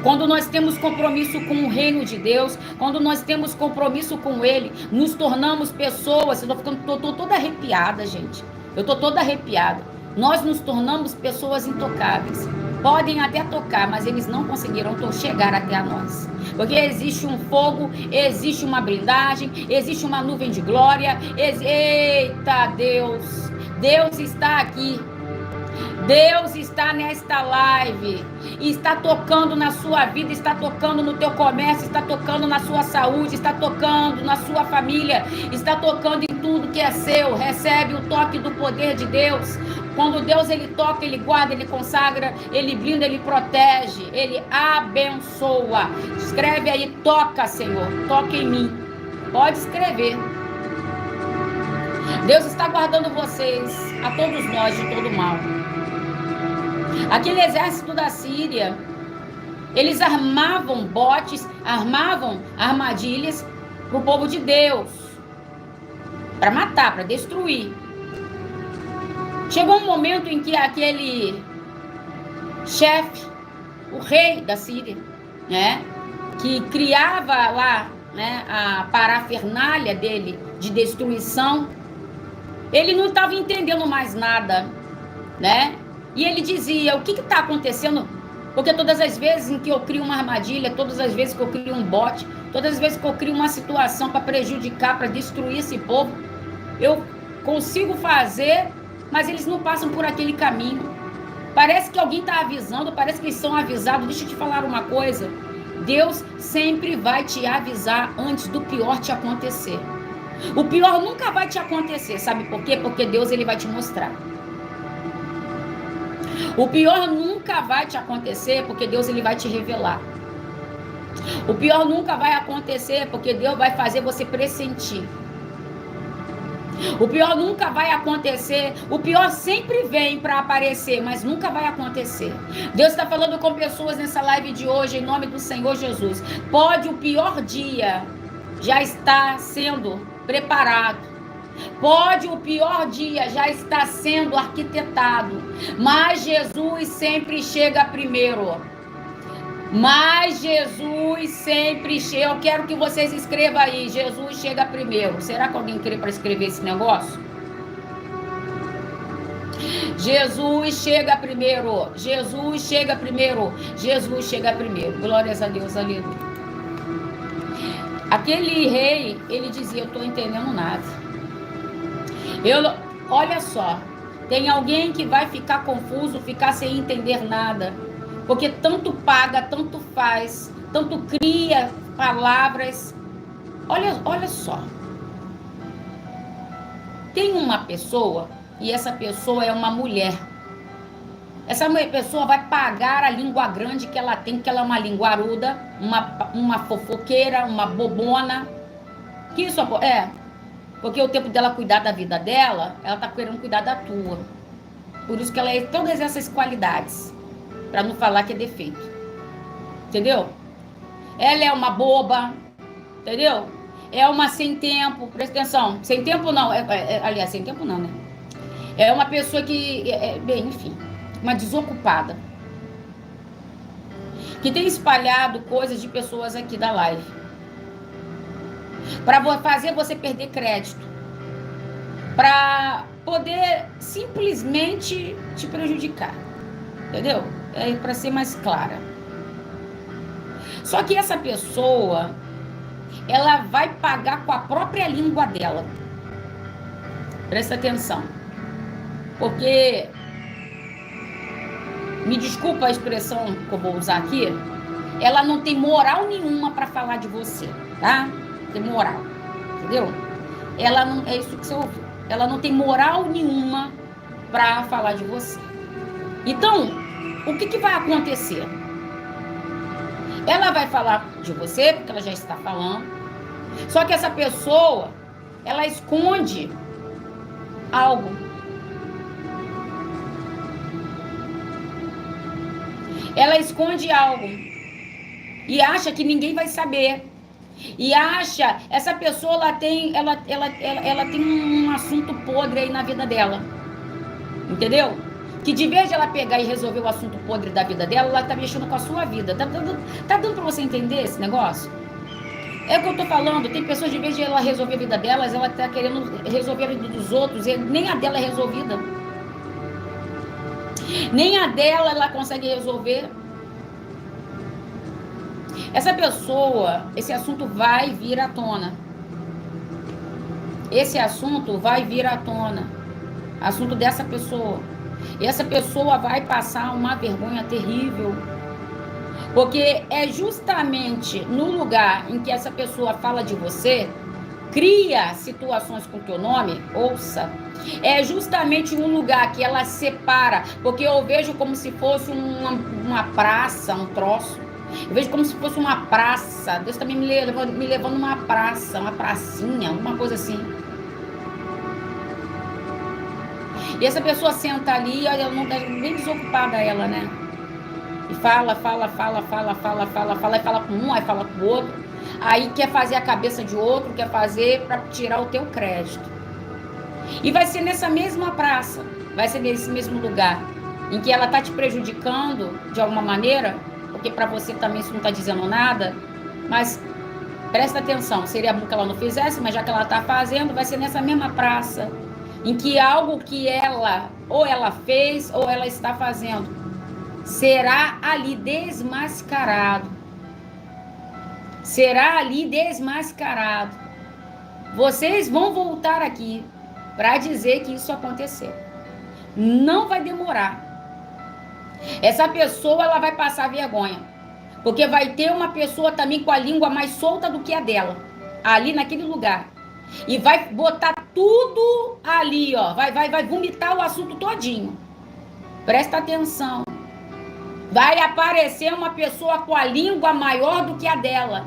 Quando nós temos compromisso com o reino de Deus, quando nós temos compromisso com Ele, nos tornamos pessoas. Eu tô toda arrepiada, gente. Eu tô toda arrepiada. Nós nos tornamos pessoas intocáveis. Podem até tocar, mas eles não conseguirão chegar até nós. Porque existe um fogo, existe uma blindagem, existe uma nuvem de glória. Eita, Deus! Deus está aqui. Deus está nesta live, está tocando na sua vida, está tocando no teu comércio, está tocando na sua saúde, está tocando na sua família, está tocando em tudo que é seu. Recebe o toque do poder de Deus. Quando Deus, ele toca, ele guarda, ele consagra, ele blinda, ele protege, ele abençoa. Escreve aí, toca, Senhor, toca em mim. Pode escrever. Deus está guardando vocês, a todos nós, de todo mal. Aquele exército da Síria, eles armavam botes, armavam armadilhas para o povo de Deus, para matar, para destruir. Chegou um momento em que aquele chefe, o rei da Síria, né, que criava lá, né, a parafernália dele de destruição, ele não estava entendendo mais nada, né? E ele dizia, o que está acontecendo? Porque todas as vezes em que eu crio uma armadilha, todas as vezes que eu crio um bote, todas as vezes que eu crio uma situação para prejudicar, para destruir esse povo, eu consigo fazer, mas eles não passam por aquele caminho. Parece que alguém está avisando, parece que eles são avisados. Deixa eu te falar uma coisa. Deus sempre vai te avisar antes do pior te acontecer. O pior nunca vai te acontecer, sabe por quê? Porque Deus, ele vai te mostrar. O pior nunca vai te acontecer porque Deus, ele vai te revelar. O pior nunca vai acontecer porque Deus vai fazer você pressentir. O pior nunca vai acontecer. O pior sempre vem para aparecer, mas nunca vai acontecer. Deus está falando com pessoas nessa live de hoje, em nome do Senhor Jesus. Pode o pior dia já estar sendo preparado. Pode o pior dia já estar sendo arquitetado. Mas Jesus sempre chega primeiro. Mas Jesus sempre chega. Eu quero que vocês escrevam aí. Jesus chega primeiro. Será que alguém quer para escrever esse negócio? Jesus chega primeiro. Jesus chega primeiro. Jesus chega primeiro. Glórias a Deus, aleluia. Aquele rei, ele dizia: eu estou entendendo nada. Olha só. Tem alguém que vai ficar confuso, ficar sem entender nada. Porque tanto paga, tanto faz, tanto cria palavras. Olha só. Tem uma pessoa, e essa pessoa é uma mulher. Essa pessoa vai pagar a língua grande que ela tem, que ela é uma linguaruda, uma fofoqueira, uma bobona. Que isso é? Porque o tempo dela cuidar da vida dela, ela tá querendo cuidar da tua. Por isso que ela é todas essas qualidades. Para não falar que é defeito. Entendeu? Ela é uma boba. Entendeu? É uma sem tempo. Presta atenção. Sem tempo não. Aliás, sem tempo não, né? É uma pessoa que... bem, enfim. Uma desocupada. Que tem espalhado coisas de pessoas aqui da live. Para fazer você perder crédito. Para poder simplesmente te prejudicar. Entendeu? É para ser mais clara. Só que essa pessoa, ela vai pagar com a própria língua dela. Presta atenção. Porque, me desculpa a expressão que eu vou usar aqui, ela não tem moral nenhuma para falar de você, tá? Não tem moral, entendeu? Ela não, é isso que você ouviu. Ela não tem moral nenhuma para falar de você. Então, o que vai acontecer? Ela vai falar de você, porque ela já está falando. Só que essa pessoa, ela esconde algo. Ela esconde algo. E acha que ninguém vai saber. E acha, essa pessoa, ela tem um assunto podre aí na vida dela. Entendeu? Que de vez de ela pegar e resolver o assunto podre da vida dela, ela tá mexendo com a sua vida. Tá dando pra você entender esse negócio? É o que eu tô falando. Tem pessoas, de vez de ela resolver a vida delas, ela tá querendo resolver a vida dos outros. E nem a dela é resolvida. Nem a dela ela consegue resolver. Essa pessoa, esse assunto vai vir à tona. Esse assunto vai vir à tona. Assunto dessa pessoa. E essa pessoa vai passar uma vergonha terrível. Porque é justamente no lugar em que essa pessoa fala de você, cria situações com teu nome, ouça. É justamente um lugar que ela separa. Porque eu vejo como se fosse uma praça, um troço. Eu vejo como se fosse uma praça. Deus está me levando numa praça, uma pracinha, uma coisa assim. E essa pessoa senta ali, ela não tá bem desocupada ela, né? E fala, e fala com um, aí fala com o outro. Aí quer fazer a cabeça de outro, quer fazer para tirar o teu crédito. E vai ser nessa mesma praça, vai ser nesse mesmo lugar, em que ela tá te prejudicando de alguma maneira, porque para você também isso não tá dizendo nada, mas presta atenção, seria bom que ela não fizesse, mas já que ela tá fazendo, vai ser nessa mesma praça, em que algo que ela fez ou ela está fazendo será ali desmascarado. Será ali desmascarado. Vocês vão voltar aqui para dizer que isso aconteceu. Não vai demorar. Essa pessoa, ela vai passar vergonha. Porque vai ter uma pessoa também com a língua mais solta do que a dela. Ali naquele lugar. E vai botar tudo ali, ó. Vai vomitar o assunto todinho. Presta atenção. Vai aparecer uma pessoa com a língua maior do que a dela.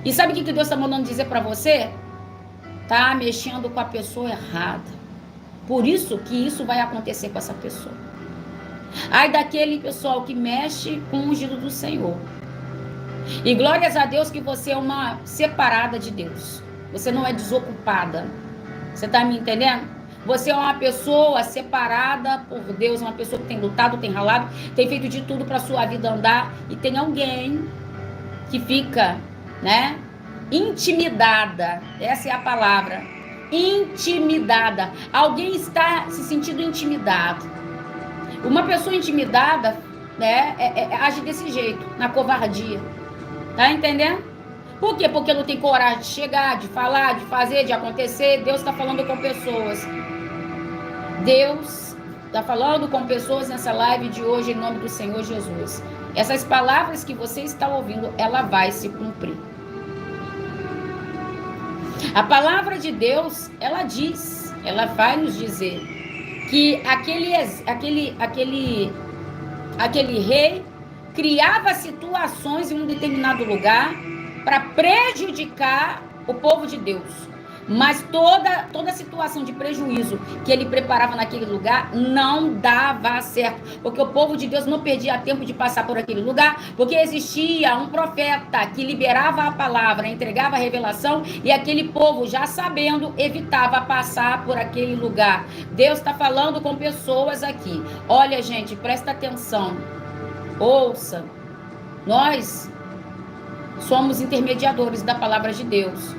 E sabe o que Deus está mandando dizer para você? está mexendo com a pessoa errada. Por isso que isso vai acontecer com essa pessoa. Ai daquele pessoal que mexe com o ungido do Senhor. E glórias a Deus que você é uma separada de Deus. Você não é desocupada. Você está me entendendo? Você é uma pessoa separada por Deus, uma pessoa que tem lutado, tem ralado, tem feito de tudo para a sua vida andar. E tem alguém que fica, né, intimidada. Essa é a palavra. Intimidada. Alguém está se sentindo intimidado. Uma pessoa intimidada, né, age desse jeito, na covardia. Tá entendendo? Por quê? Porque não tem coragem de chegar, de falar, de fazer, de acontecer. Deus está falando com pessoas. Deus está falando com pessoas nessa live de hoje, em nome do Senhor Jesus. Essas palavras que você está ouvindo, ela vai se cumprir. A palavra de Deus, ela diz, ela vai nos dizer que aquele rei criava situações em um determinado lugar para prejudicar o povo de Deus. Mas toda situação de prejuízo que ele preparava naquele lugar não dava certo. Porque o povo de Deus não perdia tempo de passar por aquele lugar, porque existia um profeta que liberava a palavra, entregava a revelação, e aquele povo, já sabendo, evitava passar por aquele lugar. Deus está falando com pessoas aqui. Olha, gente, presta atenção. Ouça. Nós somos intermediadores da palavra de Deus.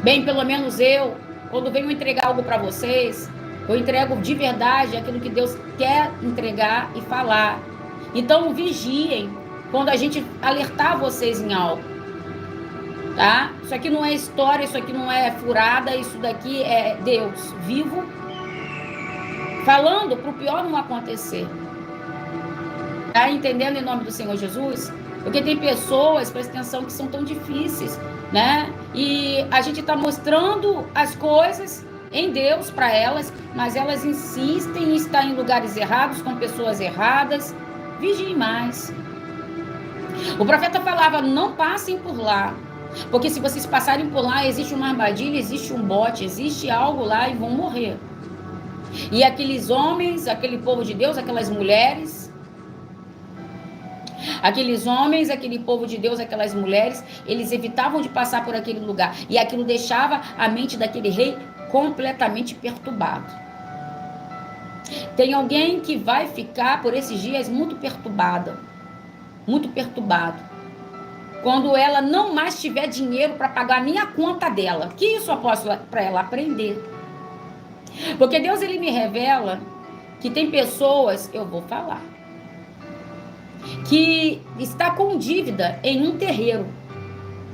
Bem, pelo menos eu, quando venho entregar algo para vocês, eu entrego de verdade aquilo que Deus quer entregar e falar. Então, vigiem quando a gente alertar vocês em algo, tá? Isso aqui não é história, isso aqui não é furada, isso daqui é Deus vivo, falando para o pior não acontecer. Tá entendendo em nome do Senhor Jesus? Porque tem pessoas, presta atenção, que são tão difíceis, né? E a gente está mostrando as coisas em Deus para elas, mas elas insistem em estar em lugares errados, com pessoas erradas. Vigiem mais. O profeta falava, não passem por lá, porque se vocês passarem por lá, existe uma armadilha, existe um bote, existe algo lá e vão morrer. E aqueles homens, aquele povo de Deus, aquelas mulheres, aqueles homens, aquele povo de Deus, aquelas mulheres, eles evitavam de passar por aquele lugar. E aquilo deixava a mente daquele rei completamente perturbado. Tem alguém que vai ficar por esses dias muito perturbada. Muito perturbado. Quando ela não mais tiver dinheiro para pagar a minha conta dela. Que isso eu posso para ela aprender. Porque Deus, ele me revela que tem pessoas, eu vou falar, que está com dívida em um terreiro.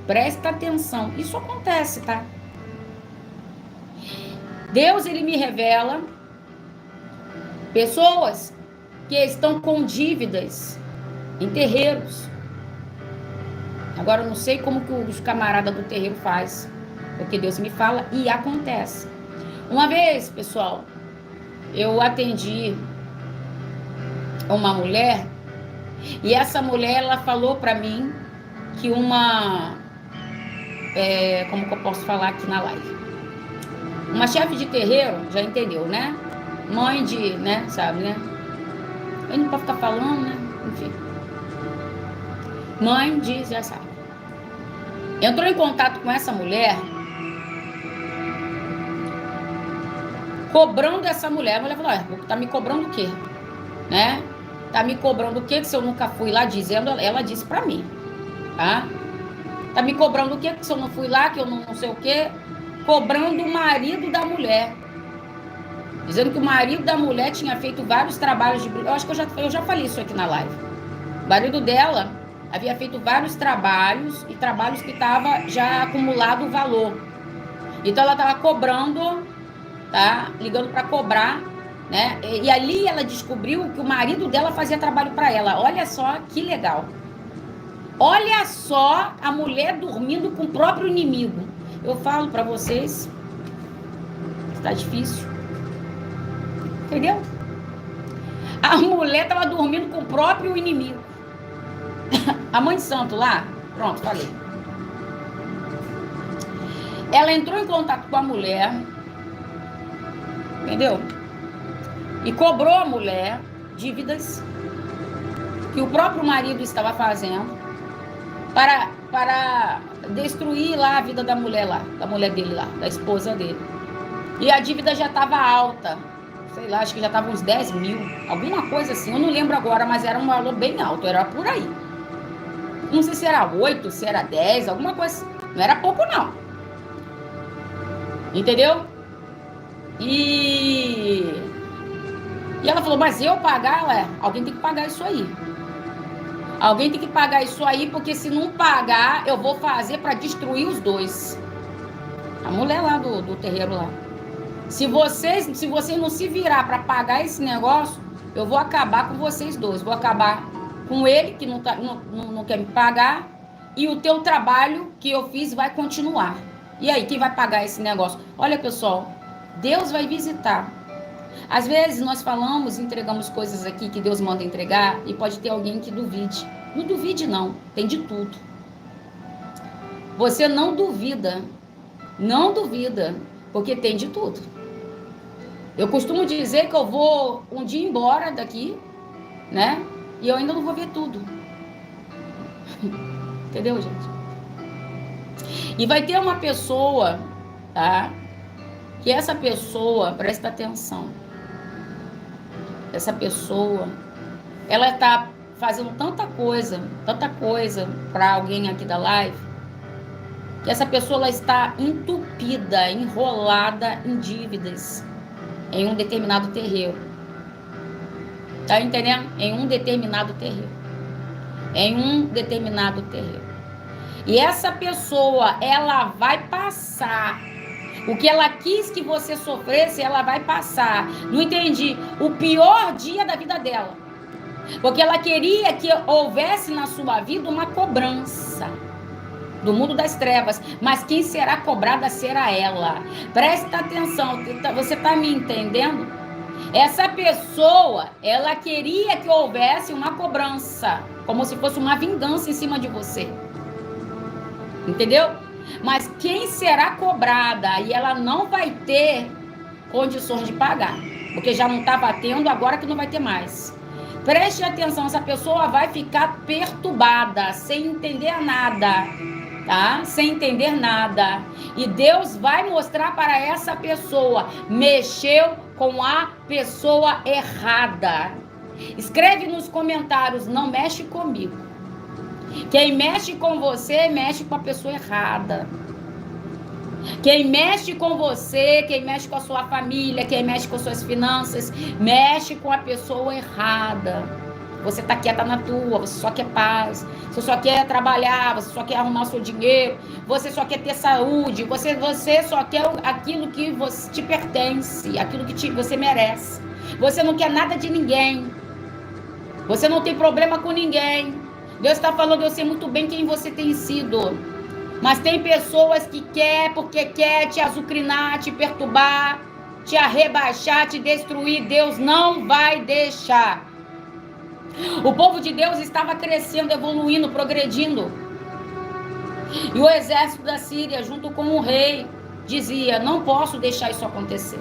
Presta atenção, isso acontece, tá? Deus, ele me revela pessoas que estão com dívidas em terreiros. Agora eu não sei como que os camaradas do terreiro faz, porque Deus me fala e acontece. Uma vez, pessoal, eu atendi uma mulher. E essa mulher, ela falou para mim que como que eu posso falar aqui na live? Uma chefe de terreiro, já entendeu, né? Mãe de, né, sabe, né? Eu não posso ficar falando, né? Enfim. Mãe de, já sabe. Entrou em contato com essa mulher, cobrando essa mulher. A mulher falou, tá me cobrando o quê? Né? Tá me cobrando o quê? Que se eu nunca fui lá, dizendo, ela disse pra mim, tá? Tá me cobrando o quê? Que se eu não fui lá, que eu não sei o quê? Cobrando o marido da mulher. Dizendo que o marido da mulher tinha feito vários trabalhos de... Eu acho que eu já falei isso aqui na live. O marido dela havia feito vários trabalhos, e trabalhos que estava já acumulado o valor. Então ela estava cobrando, tá? Ligando para cobrar, né? E ali ela descobriu que o marido dela fazia trabalho para ela. Olha só que legal. Olha só a mulher dormindo com o próprio inimigo. Eu falo para vocês, está difícil. Entendeu? A mulher estava dormindo com o próprio inimigo. A mãe de santo lá, pronto, falei. Ela entrou em contato com a mulher, entendeu? E cobrou a mulher dívidas que o próprio marido estava fazendo para destruir lá a vida da mulher dele lá, da esposa dele. E a dívida já estava alta, sei lá, acho que já estava uns 10 mil, alguma coisa assim, eu não lembro agora, mas era um valor bem alto, era por aí. Não sei se era 8, se era 10, alguma coisa, não era pouco não. Entendeu? E ela falou, mas eu pagar, alguém tem que pagar isso aí. Alguém tem que pagar isso aí, porque se não pagar, eu vou fazer para destruir os dois. A mulher lá do terreiro lá. Se vocês não se virar para pagar esse negócio, eu vou acabar com vocês dois. Vou acabar com ele, que não quer me pagar, e o teu trabalho que eu fiz vai continuar. E aí, quem vai pagar esse negócio? Olha, pessoal, Deus vai visitar. Às vezes nós falamos, entregamos coisas aqui que Deus manda entregar e pode ter alguém que duvide. Não duvide não, tem de tudo. Você não duvida, porque tem de tudo. Eu costumo dizer que eu vou um dia embora daqui, né? E eu ainda não vou ver tudo. Entendeu, gente? E vai ter uma pessoa, tá? Que essa pessoa, presta atenção. Essa pessoa, ela tá fazendo tanta coisa para alguém aqui da live, que essa pessoa ela está entupida, enrolada em dívidas em um determinado terreiro. Tá entendendo? Em um determinado terreiro. E essa pessoa, ela vai passar o que ela quis que você sofresse, ela vai passar. Não entendi. O pior dia da vida dela. Porque ela queria que houvesse na sua vida uma cobrança do mundo das trevas. Mas quem será cobrada será ela. Presta atenção. Você está me entendendo? Essa pessoa, ela queria que houvesse uma cobrança. Como se fosse uma vingança em cima de você. Entendeu? Mas quem será cobrada e ela não vai ter condições de pagar, porque já não está batendo, agora que não vai ter mais. Preste atenção, essa pessoa vai ficar perturbada, sem entender nada, tá? Sem entender nada. E Deus vai mostrar para essa pessoa, mexeu com a pessoa errada. Escreve nos comentários, não mexe comigo. Quem mexe com você, mexe com a pessoa errada. Quem mexe com você, quem mexe com a sua família, quem mexe com suas finanças, mexe com a pessoa errada. Você tá quieta na tua, você só quer paz, você só quer trabalhar, você só quer arrumar o seu dinheiro, você só quer ter saúde, você só quer aquilo que você, te pertence, aquilo que você merece. Você não quer nada de ninguém. Você não tem problema com ninguém. Deus está falando, eu sei muito bem quem você tem sido. Mas tem pessoas que porque quer te azucrinar, te perturbar, te arrebaixar, te destruir. Deus não vai deixar. O povo de Deus estava crescendo, evoluindo, progredindo. E o exército da Síria, junto com o rei, dizia, não posso deixar isso acontecer.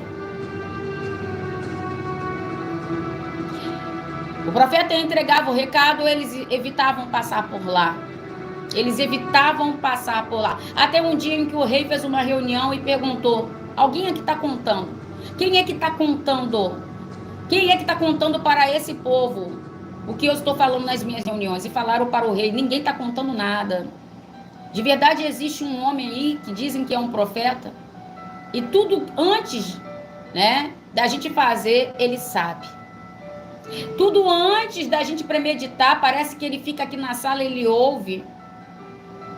O profeta entregava o recado, eles evitavam passar por lá. Até um dia em que o rei fez uma reunião e perguntou, alguém aqui está contando? Quem é que está contando? Quem é que está contando para esse povo o que eu estou falando nas minhas reuniões? E falaram para o rei, ninguém está contando nada. De verdade existe um homem aí que dizem que é um profeta. E tudo antes, né, da gente fazer, ele sabe. Tudo antes da gente premeditar, parece que ele fica aqui na sala, ele ouve.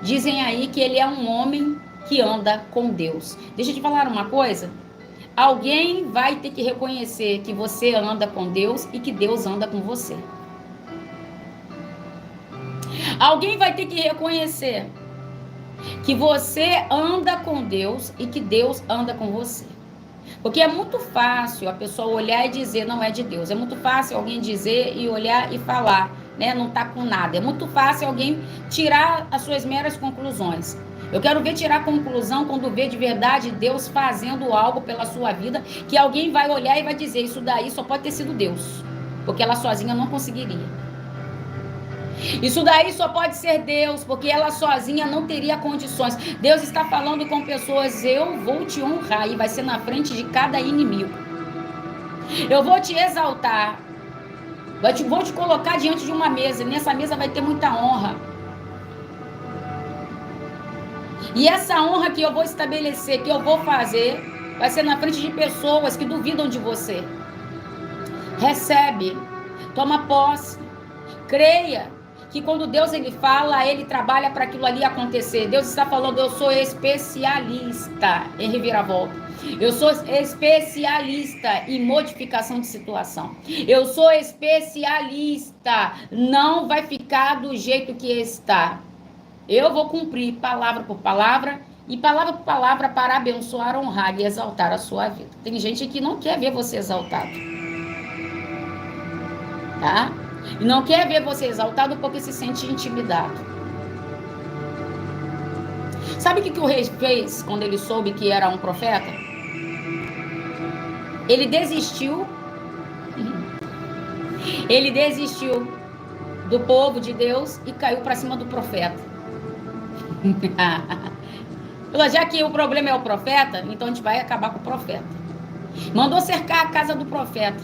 Dizem aí que ele é um homem que anda com Deus. Deixa eu te falar uma coisa. Alguém vai ter que reconhecer que você anda com Deus e que Deus anda com você. Alguém vai ter que reconhecer que você anda com Deus e que Deus anda com você. Porque é muito fácil a pessoa olhar e dizer não é de Deus. É muito fácil alguém dizer e olhar e falar, né? Não tá com nada. É muito fácil alguém tirar as suas meras conclusões. Eu quero ver tirar conclusão quando ver de verdade Deus fazendo algo pela sua vida, que alguém vai olhar e vai dizer, isso daí só pode ter sido Deus, porque ela sozinha não conseguiria. Isso daí só pode ser Deus, porque ela sozinha não teria condições. Deus está falando com pessoas, eu vou te honrar, e vai ser na frente de cada inimigo. Eu vou te exaltar, vou te colocar diante de uma mesa, e nessa mesa vai ter muita honra. E essa honra que eu vou estabelecer, que eu vou fazer, vai ser na frente de pessoas que duvidam de você. Recebe, toma posse, creia que quando Deus ele fala, ele trabalha para aquilo ali acontecer. Deus está falando, eu sou especialista em reviravolta. Eu sou especialista em modificação de situação. Eu sou especialista, não vai ficar do jeito que está. Eu vou cumprir palavra por palavra e palavra por palavra para abençoar, honrar e exaltar a sua vida. Tem gente que não quer ver você exaltado. Tá? E não quer ver você exaltado porque se sente intimidado. Sabe o que o rei fez quando ele soube que era um profeta? Ele desistiu. Ele desistiu do povo de Deus e caiu para cima do profeta. Já que o problema é o profeta, então a gente vai acabar com o profeta. Mandou cercar a casa do profeta.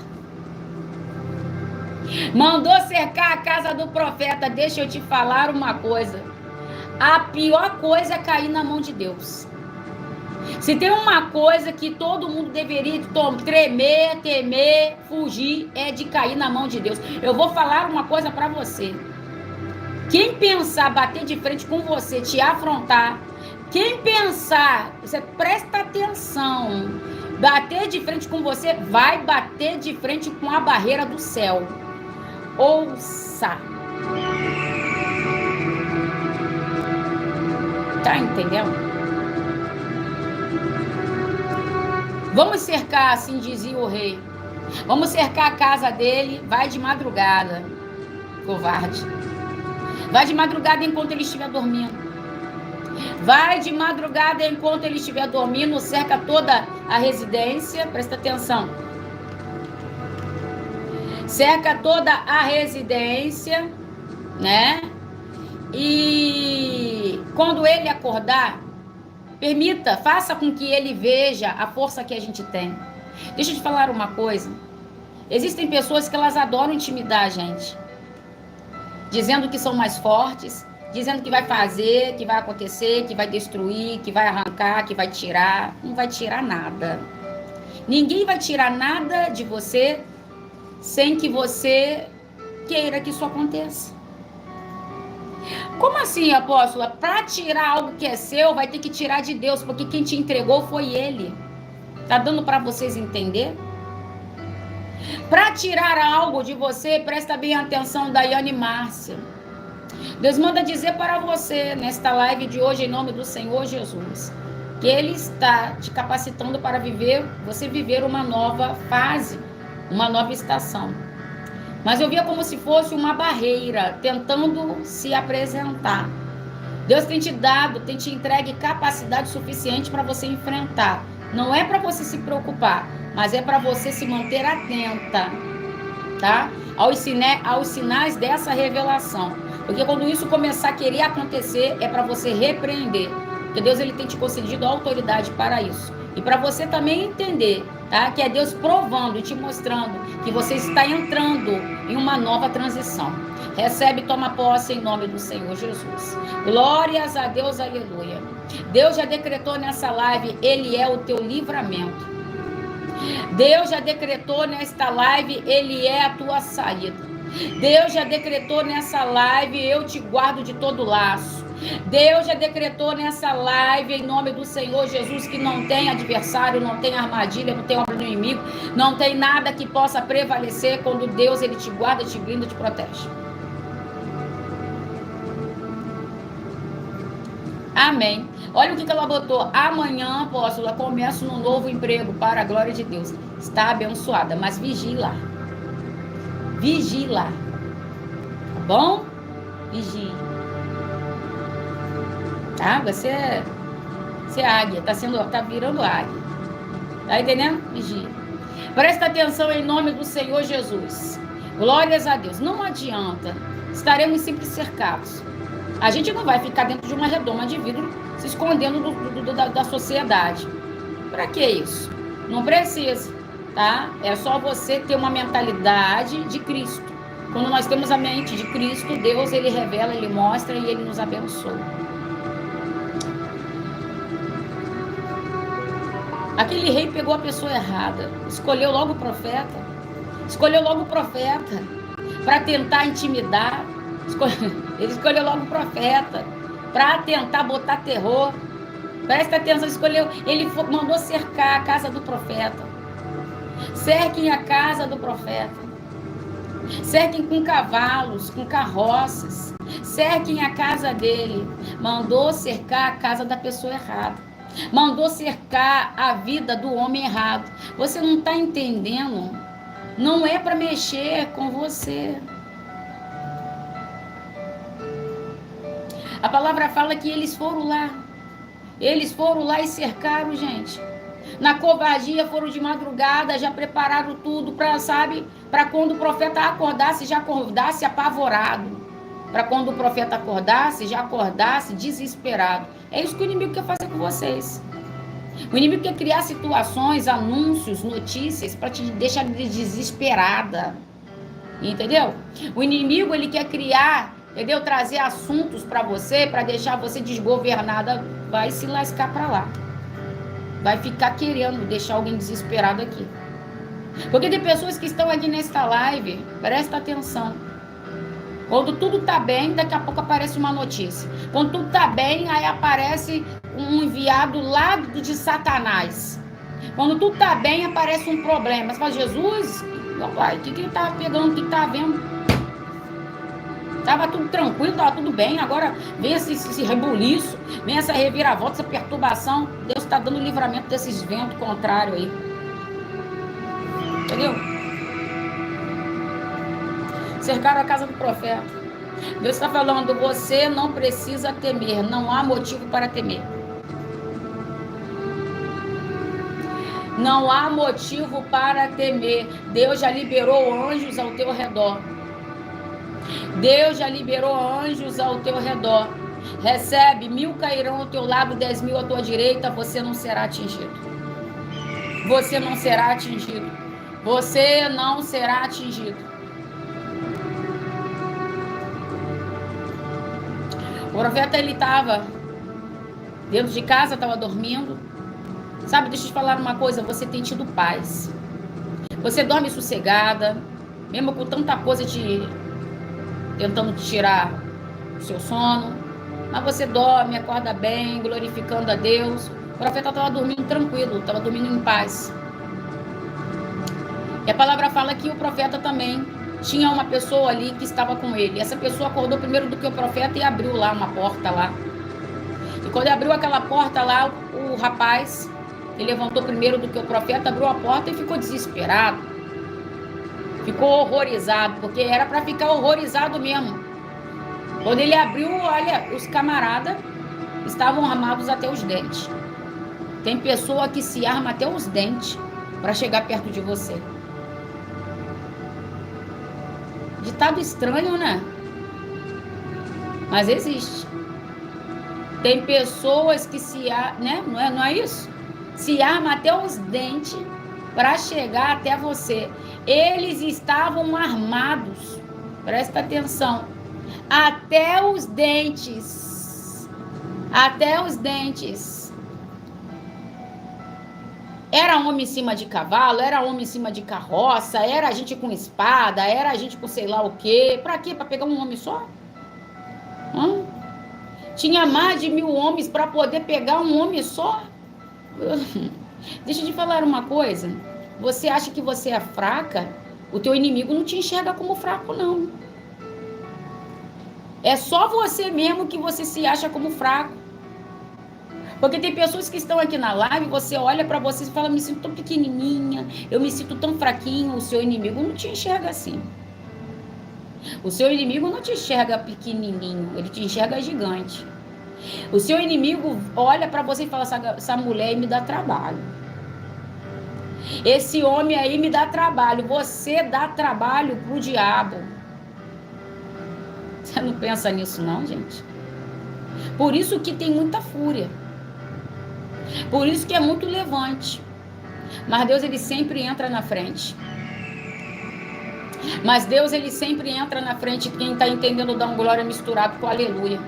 Mandou cercar a casa do profeta. Deixa eu te falar uma coisa. A pior coisa é cair na mão de Deus. Se tem uma coisa que todo mundo deveria tremer, temer, fugir, é de cair na mão de Deus. Eu vou falar uma coisa para você. Quem pensar bater de frente com você, te afrontar, quem pensar, você presta atenção, bater de frente com você, vai bater de frente com a barreira do céu. Ouça. Tá entendendo? Vamos cercar, assim dizia o rei. Vamos cercar a casa dele, vai de madrugada, covarde. Vai de madrugada enquanto ele estiver dormindo. Vai de madrugada enquanto ele estiver dormindo, cerca toda a residência, presta atenção. Cerca toda a residência, né? E quando ele acordar, permita, faça com que ele veja a força que a gente tem. Deixa eu te falar uma coisa. Existem pessoas que elas adoram intimidar a gente. Dizendo que são mais fortes, dizendo que vai fazer, que vai acontecer, que vai destruir, que vai arrancar, que vai tirar. Não vai tirar nada. Ninguém vai tirar nada de você sem que você queira que isso aconteça. Como assim, apóstola? Para tirar algo que é seu, vai ter que tirar de Deus, porque quem te entregou foi Ele. Tá dando para vocês entender? Para tirar algo de você, presta bem atenção, Daiane Márcia. Deus manda dizer para você, nesta live de hoje, em nome do Senhor Jesus, que Ele está te capacitando para você viver uma nova fase, uma nova estação. Mas eu via como se fosse uma barreira, tentando se apresentar. Deus tem te dado, tem te entregue capacidade suficiente para você enfrentar. Não é para você se preocupar, mas é para você se manter atenta, tá? Aos sinais dessa revelação. Porque quando isso começar a querer acontecer, é para você repreender. Porque Deus ele tem te concedido autoridade para isso. E para você também entender, tá? Que é Deus provando e te mostrando que você está entrando em uma nova transição. Recebe, toma posse em nome do Senhor Jesus. Glórias a Deus, aleluia. Deus já decretou nessa live, Ele é o teu livramento. Deus já decretou nesta live, Ele é a tua saída. Deus já decretou nessa live, eu te guardo de todo laço. Deus já decretou nessa live, em nome do Senhor Jesus, que não tem adversário, não tem armadilha, não tem obra do inimigo, não tem nada que possa prevalecer quando Deus ele te guarda, te blinda, te protege. Amém. Olha o que ela botou. Amanhã, apóstola, começo no novo emprego para a glória de Deus. Está abençoada, mas vigie lá. Vigie lá. Tá bom? Vigie. Tá? Você é águia, tá virando águia. Tá entendendo? Vigia. Presta atenção em nome do Senhor Jesus. Glórias a Deus. Não adianta. Estaremos sempre cercados. A gente não vai ficar dentro de uma redoma de vidro se escondendo da sociedade. Para que isso? Não precisa, tá? É só você ter uma mentalidade de Cristo. Quando nós temos a mente de Cristo, Deus, ele revela, ele mostra e ele nos abençoa. Aquele rei pegou a pessoa errada, escolheu logo o profeta para tentar intimidar. Ele escolheu logo o profeta para tentar botar terror. Presta atenção, ele mandou cercar a casa do profeta. Cerquem a casa do profeta. Cerquem com cavalos, com carroças. Cerquem a casa dele. Mandou cercar a casa da pessoa errada. Mandou cercar a vida do homem errado. Você não está entendendo? Não é para mexer com você. A palavra fala que eles foram lá. Eles foram lá e cercaram, gente. Na covardia, foram de madrugada, já prepararam tudo para quando o profeta acordasse, já acordasse apavorado. Para quando o profeta acordasse, já acordasse desesperado. É isso que o inimigo quer fazer com vocês. O inimigo quer criar situações, anúncios, notícias para te deixar desesperada. Entendeu? O inimigo, ele quer criar, entendeu? Trazer assuntos para você, para deixar você desgovernada. Vai se lascar para lá. Vai ficar querendo deixar alguém desesperado aqui. Porque tem pessoas que estão aqui nesta live, presta atenção. Quando tudo tá bem, daqui a pouco aparece uma notícia. Quando tudo tá bem, aí aparece um enviado lá de Satanás. Quando tudo tá bem, aparece um problema. Você fala, Jesus, pai, o que ele tava pegando, o que tava vendo? Tava tudo tranquilo, tava tudo bem. Agora vem esse rebuliço, vem essa reviravolta, essa perturbação. Deus está dando livramento desses ventos contrários aí. Entendeu? Cercaram a casa do profeta. Deus está falando, você não precisa temer, não há motivo para temer. Não há motivo para temer. Deus já liberou anjos ao teu redor. Deus já liberou anjos ao teu redor. Recebe, 1000 cairão ao teu lado, 10.000 à tua direita, você não será atingido. Você não será atingido. Você não será atingido. O profeta, ele estava dentro de casa, estava dormindo. Sabe, deixa eu te falar uma coisa, você tem tido paz. Você dorme sossegada, mesmo com tanta coisa tentando te tirar o seu sono. Mas você dorme, acorda bem, glorificando a Deus. O profeta estava dormindo tranquilo, estava dormindo em paz. E a palavra fala que o profeta também tinha uma pessoa ali que estava com ele. Essa pessoa acordou primeiro do que o profeta e abriu lá uma porta lá. E quando abriu aquela porta lá, o rapaz, ele levantou primeiro do que o profeta, abriu a porta e ficou desesperado. Ficou horrorizado, porque era para ficar horrorizado mesmo. Quando ele abriu, olha, os camaradas estavam armados até os dentes. Tem pessoa que se arma até os dentes para chegar perto de você. Ditado estranho, né? Mas existe. Tem pessoas que né? Não é isso? Se arma até os dentes para chegar até você. Eles estavam armados. Presta atenção. Até os dentes. Até os dentes. Era homem em cima de cavalo, era homem em cima de carroça, era gente com espada, era gente com sei lá o quê. Pra quê? Pra pegar um homem só? Tinha mais de 1000 homens para poder pegar um homem só? Deixa eu te falar uma coisa. Você acha que você é fraca? O teu inimigo não te enxerga como fraco, não. É só você mesmo que você se acha como fraco. Porque tem pessoas que estão aqui na live, você olha para você e fala, me sinto tão pequenininha, eu me sinto tão fraquinho. O seu inimigo não te enxerga assim. O seu inimigo não te enxerga pequenininho, ele te enxerga gigante. O seu inimigo olha para você e fala, essa mulher aí me dá trabalho. Esse homem aí me dá trabalho. Você dá trabalho pro diabo. Você não pensa nisso não, gente? Por isso que tem muita fúria. Por isso que é muito levante. Mas Deus, ele sempre entra na frente. Mas Deus, ele sempre entra na frente. Quem está entendendo dá um glória misturado com aleluia.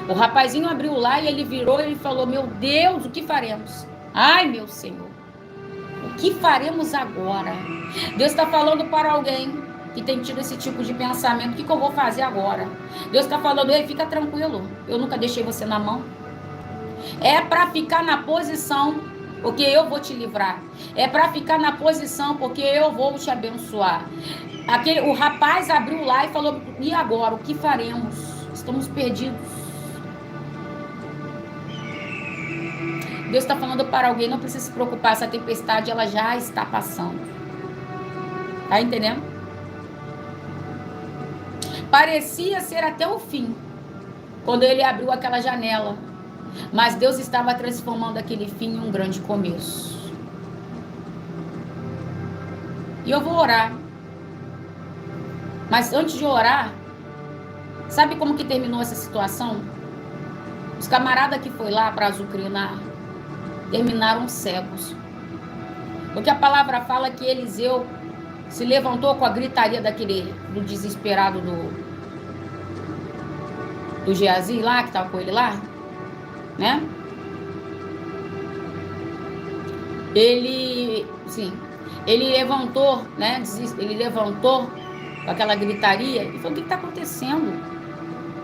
O rapazinho abriu lá e ele virou e ele falou, meu Deus, o que faremos? Ai, meu Senhor, o que faremos agora? Deus está falando para alguém que tem tido esse tipo de pensamento, o que eu vou fazer agora? Deus está falando, ei, fica tranquilo, eu nunca deixei você na mão. É para ficar na posição, porque eu vou te livrar. É para ficar na posição, porque eu vou te abençoar. O rapaz abriu lá e falou, e agora, o que faremos? Estamos perdidos. Deus está falando para alguém, não precisa se preocupar, essa tempestade, ela já está passando. Tá entendendo? Parecia ser até o fim, quando ele abriu aquela janela. Mas Deus estava transformando aquele fim em um grande começo. E eu vou orar. Mas antes de orar, sabe como que terminou essa situação? Os camaradas que foi lá para azucrinar, terminaram cegos. Porque a palavra fala que Eliseu se levantou com a gritaria do desesperado do Geazi lá, que estava com ele lá, né? Ele levantou, né? Ele levantou com aquela gritaria e falou, o que está acontecendo?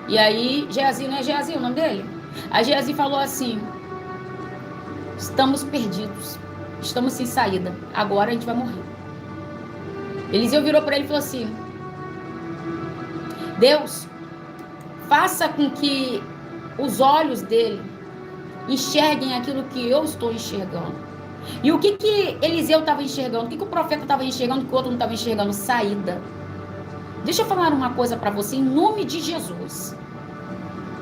E aí, Geazi, não é Geazi o nome dele? A Geazi falou assim, estamos perdidos, estamos sem saída, agora a gente vai morrer. Eliseu virou para ele e falou assim, Deus, faça com que os olhos dele enxerguem aquilo que eu estou enxergando. E o que Eliseu estava enxergando? O que o profeta estava enxergando que o outro não estava enxergando? Saída. Deixa eu falar uma coisa para você, em nome de Jesus.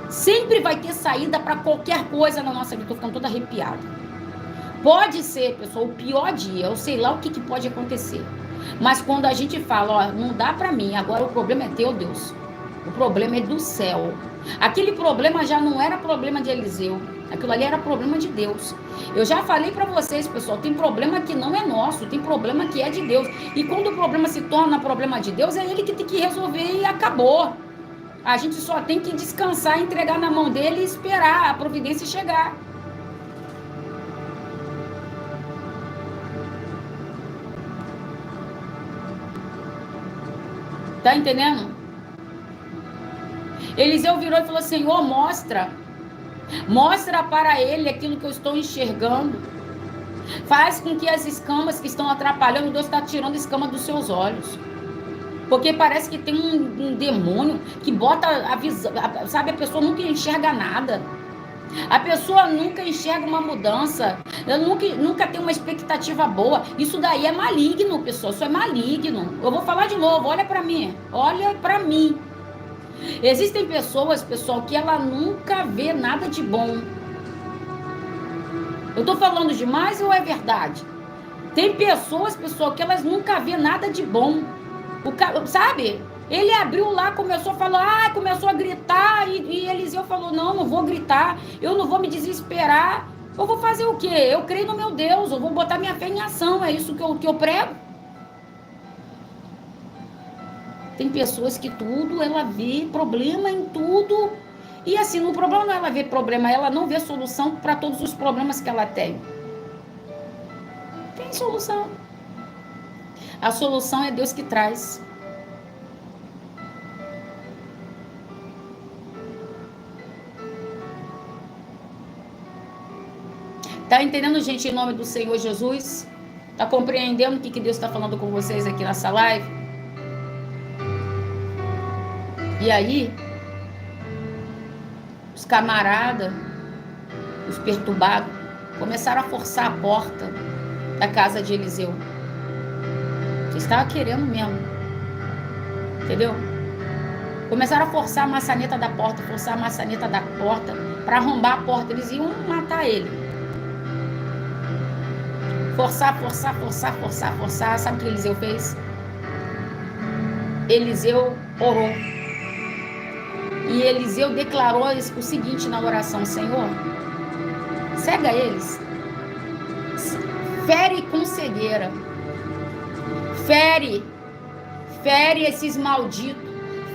Sempre vai ter saída para qualquer coisa na nossa vida. Estou ficando toda arrepiada. Pode ser, pessoal, o pior dia. Eu sei lá o que pode acontecer. Mas quando a gente fala, ó, não dá para mim, agora o problema é teu, Deus. O problema é do céu. Aquele problema já não era problema de Eliseu. Aquilo ali era problema de Deus. Eu já falei para vocês, pessoal, tem problema que não é nosso, tem problema que é de Deus. E quando o problema se torna problema de Deus, é ele que tem que resolver e acabou. A gente só tem que descansar, entregar na mão dele e esperar a providência chegar. Tá entendendo? Eliseu virou e falou, Senhor, mostra para ele aquilo que eu estou enxergando. Faz com que as escamas que estão atrapalhando, Deus está tirando a escama dos seus olhos. Porque parece que tem um demônio que bota a visão, sabe, a pessoa nunca enxerga nada. A pessoa nunca enxerga uma mudança, nunca tem uma expectativa boa. Isso daí é maligno, pessoal, isso é maligno. Eu vou falar de novo, olha para mim. Existem pessoas, pessoal, que ela nunca vê nada de bom. Eu tô falando demais ou é verdade? Tem pessoas, pessoal, que elas nunca vê nada de bom. Sabe? Ele abriu lá, começou a falar, começou a gritar, e Eliseu falou, não vou gritar, eu não vou me desesperar. Eu vou fazer o quê? Eu creio no meu Deus, eu vou botar minha fé em ação, é isso que eu prego. Tem pessoas que tudo, ela vê problema em tudo. E assim, no problema não é ela vê problema, ela não vê solução para todos os problemas que ela tem. Tem solução. A solução é Deus que traz. Tá entendendo, gente, em nome do Senhor Jesus? Tá compreendendo o que Deus está falando com vocês aqui nessa live? E aí, os camaradas, os perturbados, começaram a forçar a porta da casa de Eliseu. Você estava querendo mesmo. Entendeu? Começaram a forçar a maçaneta da porta, para arrombar a porta. Eles iam matar ele. Forçar. Sabe o que Eliseu fez? Eliseu orou. E Eliseu declarou o seguinte na oração: Senhor, cega eles. Fere com cegueira. Fere esses malditos.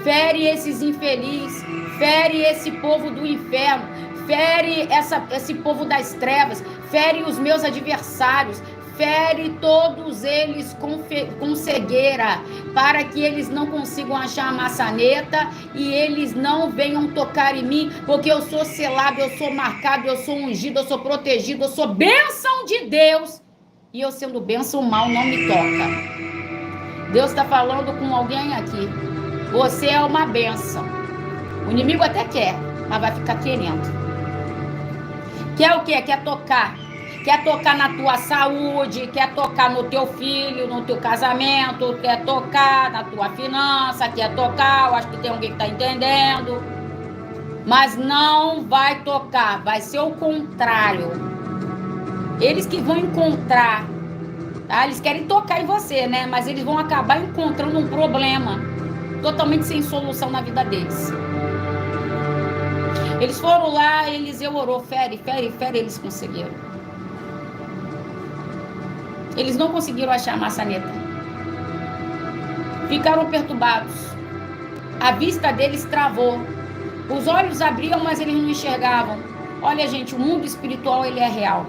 Fere esses infelizes. Fere esse povo do inferno. Fere esse povo das trevas. Fere os meus adversários. Fere todos eles com cegueira, para que eles não consigam achar a maçaneta e eles não venham tocar em mim, porque eu sou selado, eu sou marcado, eu sou ungido, eu sou protegido, eu sou bênção de Deus. E eu sendo bênção, o mal não me toca. Deus está falando com alguém aqui. Você é uma bênção. O inimigo até quer, mas vai ficar querendo. Quer o quê? Quer tocar. Quer tocar na tua saúde, quer tocar no teu filho, no teu casamento, quer tocar na tua finança, quer tocar, eu acho que tem alguém que está entendendo. Mas não vai tocar, vai ser o contrário. Eles que vão encontrar, tá? Eles querem tocar em você, né? Mas eles vão acabar encontrando um problema totalmente sem solução na vida deles. Eles foram lá, Eliseu orou, fere, eles conseguiram. Eles não conseguiram achar a maçaneta. Ficaram perturbados. A vista deles travou. Os olhos abriam, mas eles não enxergavam. Olha, gente, o mundo espiritual, ele é real.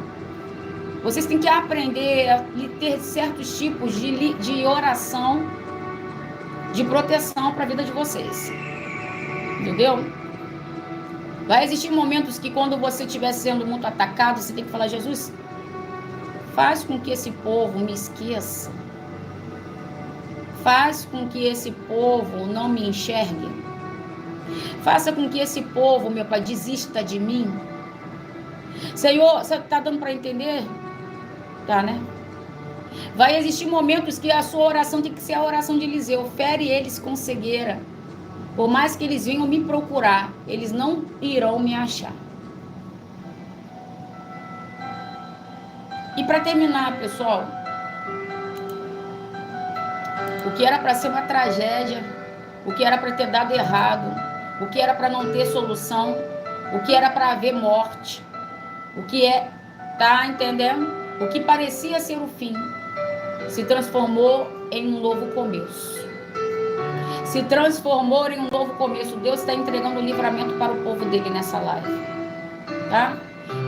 Vocês têm que aprender a ter certos tipos de oração, de proteção para a vida de vocês. Entendeu? Vai existir momentos que quando você estiver sendo muito atacado, você tem que falar: Jesus, faz com que esse povo me esqueça. Faz com que esse povo não me enxergue. Faça com que esse povo, meu Pai, desista de mim. Senhor, você está dando para entender? Tá, né? Vai existir momentos que a sua oração tem que ser a oração de Eliseu. Fere eles com cegueira. Por mais que eles venham me procurar, eles não irão me achar. E para terminar, pessoal, o que era para ser uma tragédia, o que era para ter dado errado, o que era para não ter solução, o que era para haver morte, o que é, tá entendendo? O que parecia ser o fim, se transformou em um novo começo. Se transformou em um novo começo. Deus está entregando livramento para o povo dele nessa live, tá?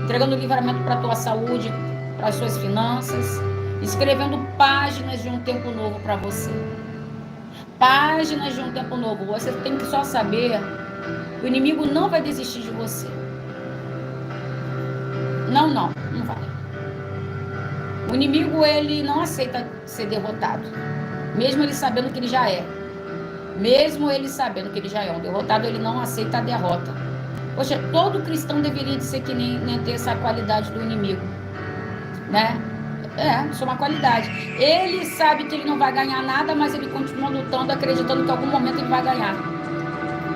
Entregando livramento para a tua saúde, para as suas finanças, escrevendo páginas de um tempo novo para você. Páginas de um tempo novo. Você tem que só saber que o inimigo não vai desistir de você. Não vai. O inimigo, ele não aceita ser derrotado, mesmo ele sabendo que ele já é. Mesmo ele sabendo que ele já é um derrotado, ele não aceita a derrota. Poxa, todo cristão deveria ser que nem ter essa qualidade do inimigo, né? Isso é uma qualidade. Ele sabe que ele não vai ganhar nada, mas ele continua lutando, acreditando que em algum momento ele vai ganhar.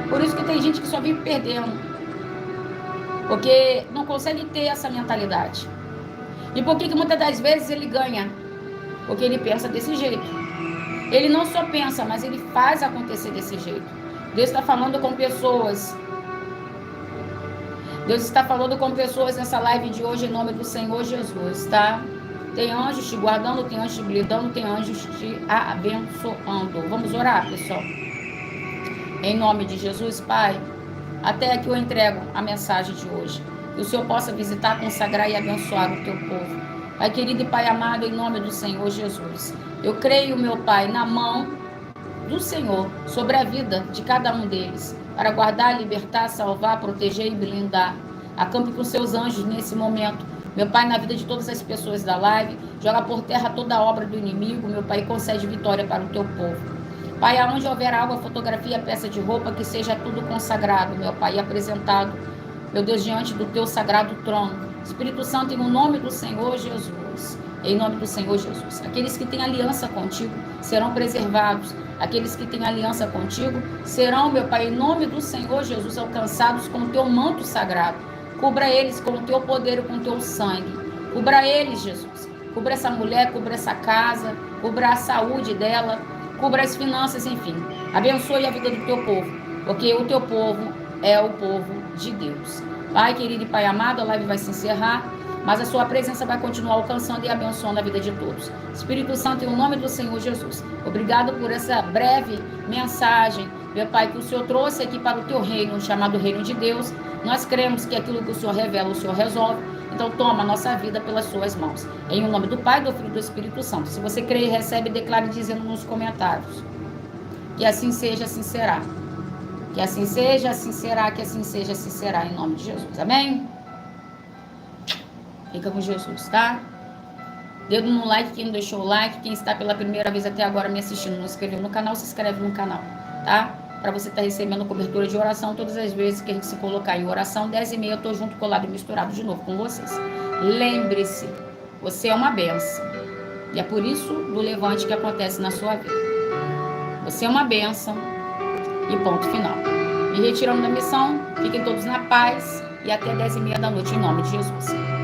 Por isso que tem gente que só vive perdendo, porque não consegue ter essa mentalidade. E por que muitas das vezes ele ganha? Porque ele pensa desse jeito. Ele não só pensa, mas ele faz acontecer desse jeito. Deus está falando com pessoas. Deus está falando com pessoas nessa live de hoje, em nome do Senhor Jesus, tá? Tem anjos te guardando, tem anjos te blindando, tem anjos te abençoando. Vamos orar, pessoal? Em nome de Jesus, Pai, até aqui eu entrego a mensagem de hoje. Que o Senhor possa visitar, consagrar e abençoar o teu povo. Pai querido e Pai amado, em nome do Senhor Jesus. Eu creio, meu Pai, na mão do Senhor, sobre a vida de cada um deles, para guardar, libertar, salvar, proteger e blindar. Acampe com seus anjos nesse momento. Meu Pai, na vida de todas as pessoas da live, joga por terra toda a obra do inimigo, meu Pai, concede vitória para o teu povo. Pai, aonde houver algo, fotografia, peça de roupa, que seja tudo consagrado, meu Pai, e apresentado, meu Deus, diante do teu sagrado trono. Espírito Santo, em nome do Senhor Jesus, em nome do Senhor Jesus. Aqueles que têm aliança contigo serão preservados. Aqueles que têm aliança contigo serão, meu Pai, em nome do Senhor Jesus, alcançados com o teu manto sagrado. Cubra eles com o teu poder e com o teu sangue. Cubra eles, Jesus. Cubra essa mulher, cubra essa casa, cubra a saúde dela, cubra as finanças, enfim. Abençoe a vida do teu povo, porque o teu povo é o povo de Deus. Pai querido e Pai amado, a live vai se encerrar, mas a sua presença vai continuar alcançando e abençoando a vida de todos. Espírito Santo, em nome do Senhor Jesus, obrigado por essa breve mensagem, meu Pai, que o Senhor trouxe aqui para o teu reino, chamado Reino de Deus. Nós cremos que aquilo que o Senhor revela, o Senhor resolve. Então toma a nossa vida pelas suas mãos. Em nome do Pai, do Filho e do Espírito Santo. Se você crê e recebe, declare dizendo nos comentários. Que assim seja, assim será. Que assim seja, assim será, que assim seja, assim será, em nome de Jesus. Amém? Fica com Jesus, tá? Dedo no like, quem não deixou o like. Quem está pela primeira vez até agora me assistindo, não se inscreveu no canal, se inscreve no canal, tá? Para você estar recebendo cobertura de oração todas as vezes que a gente se colocar em oração. 10h30 eu tô junto, colado e misturado de novo com vocês. Lembre-se, você é uma bênção. E é por isso do levante que acontece na sua vida. Você é uma bênção e ponto final. Me retirando da missão, fiquem todos na paz e até 10h30 da noite, em nome de Jesus.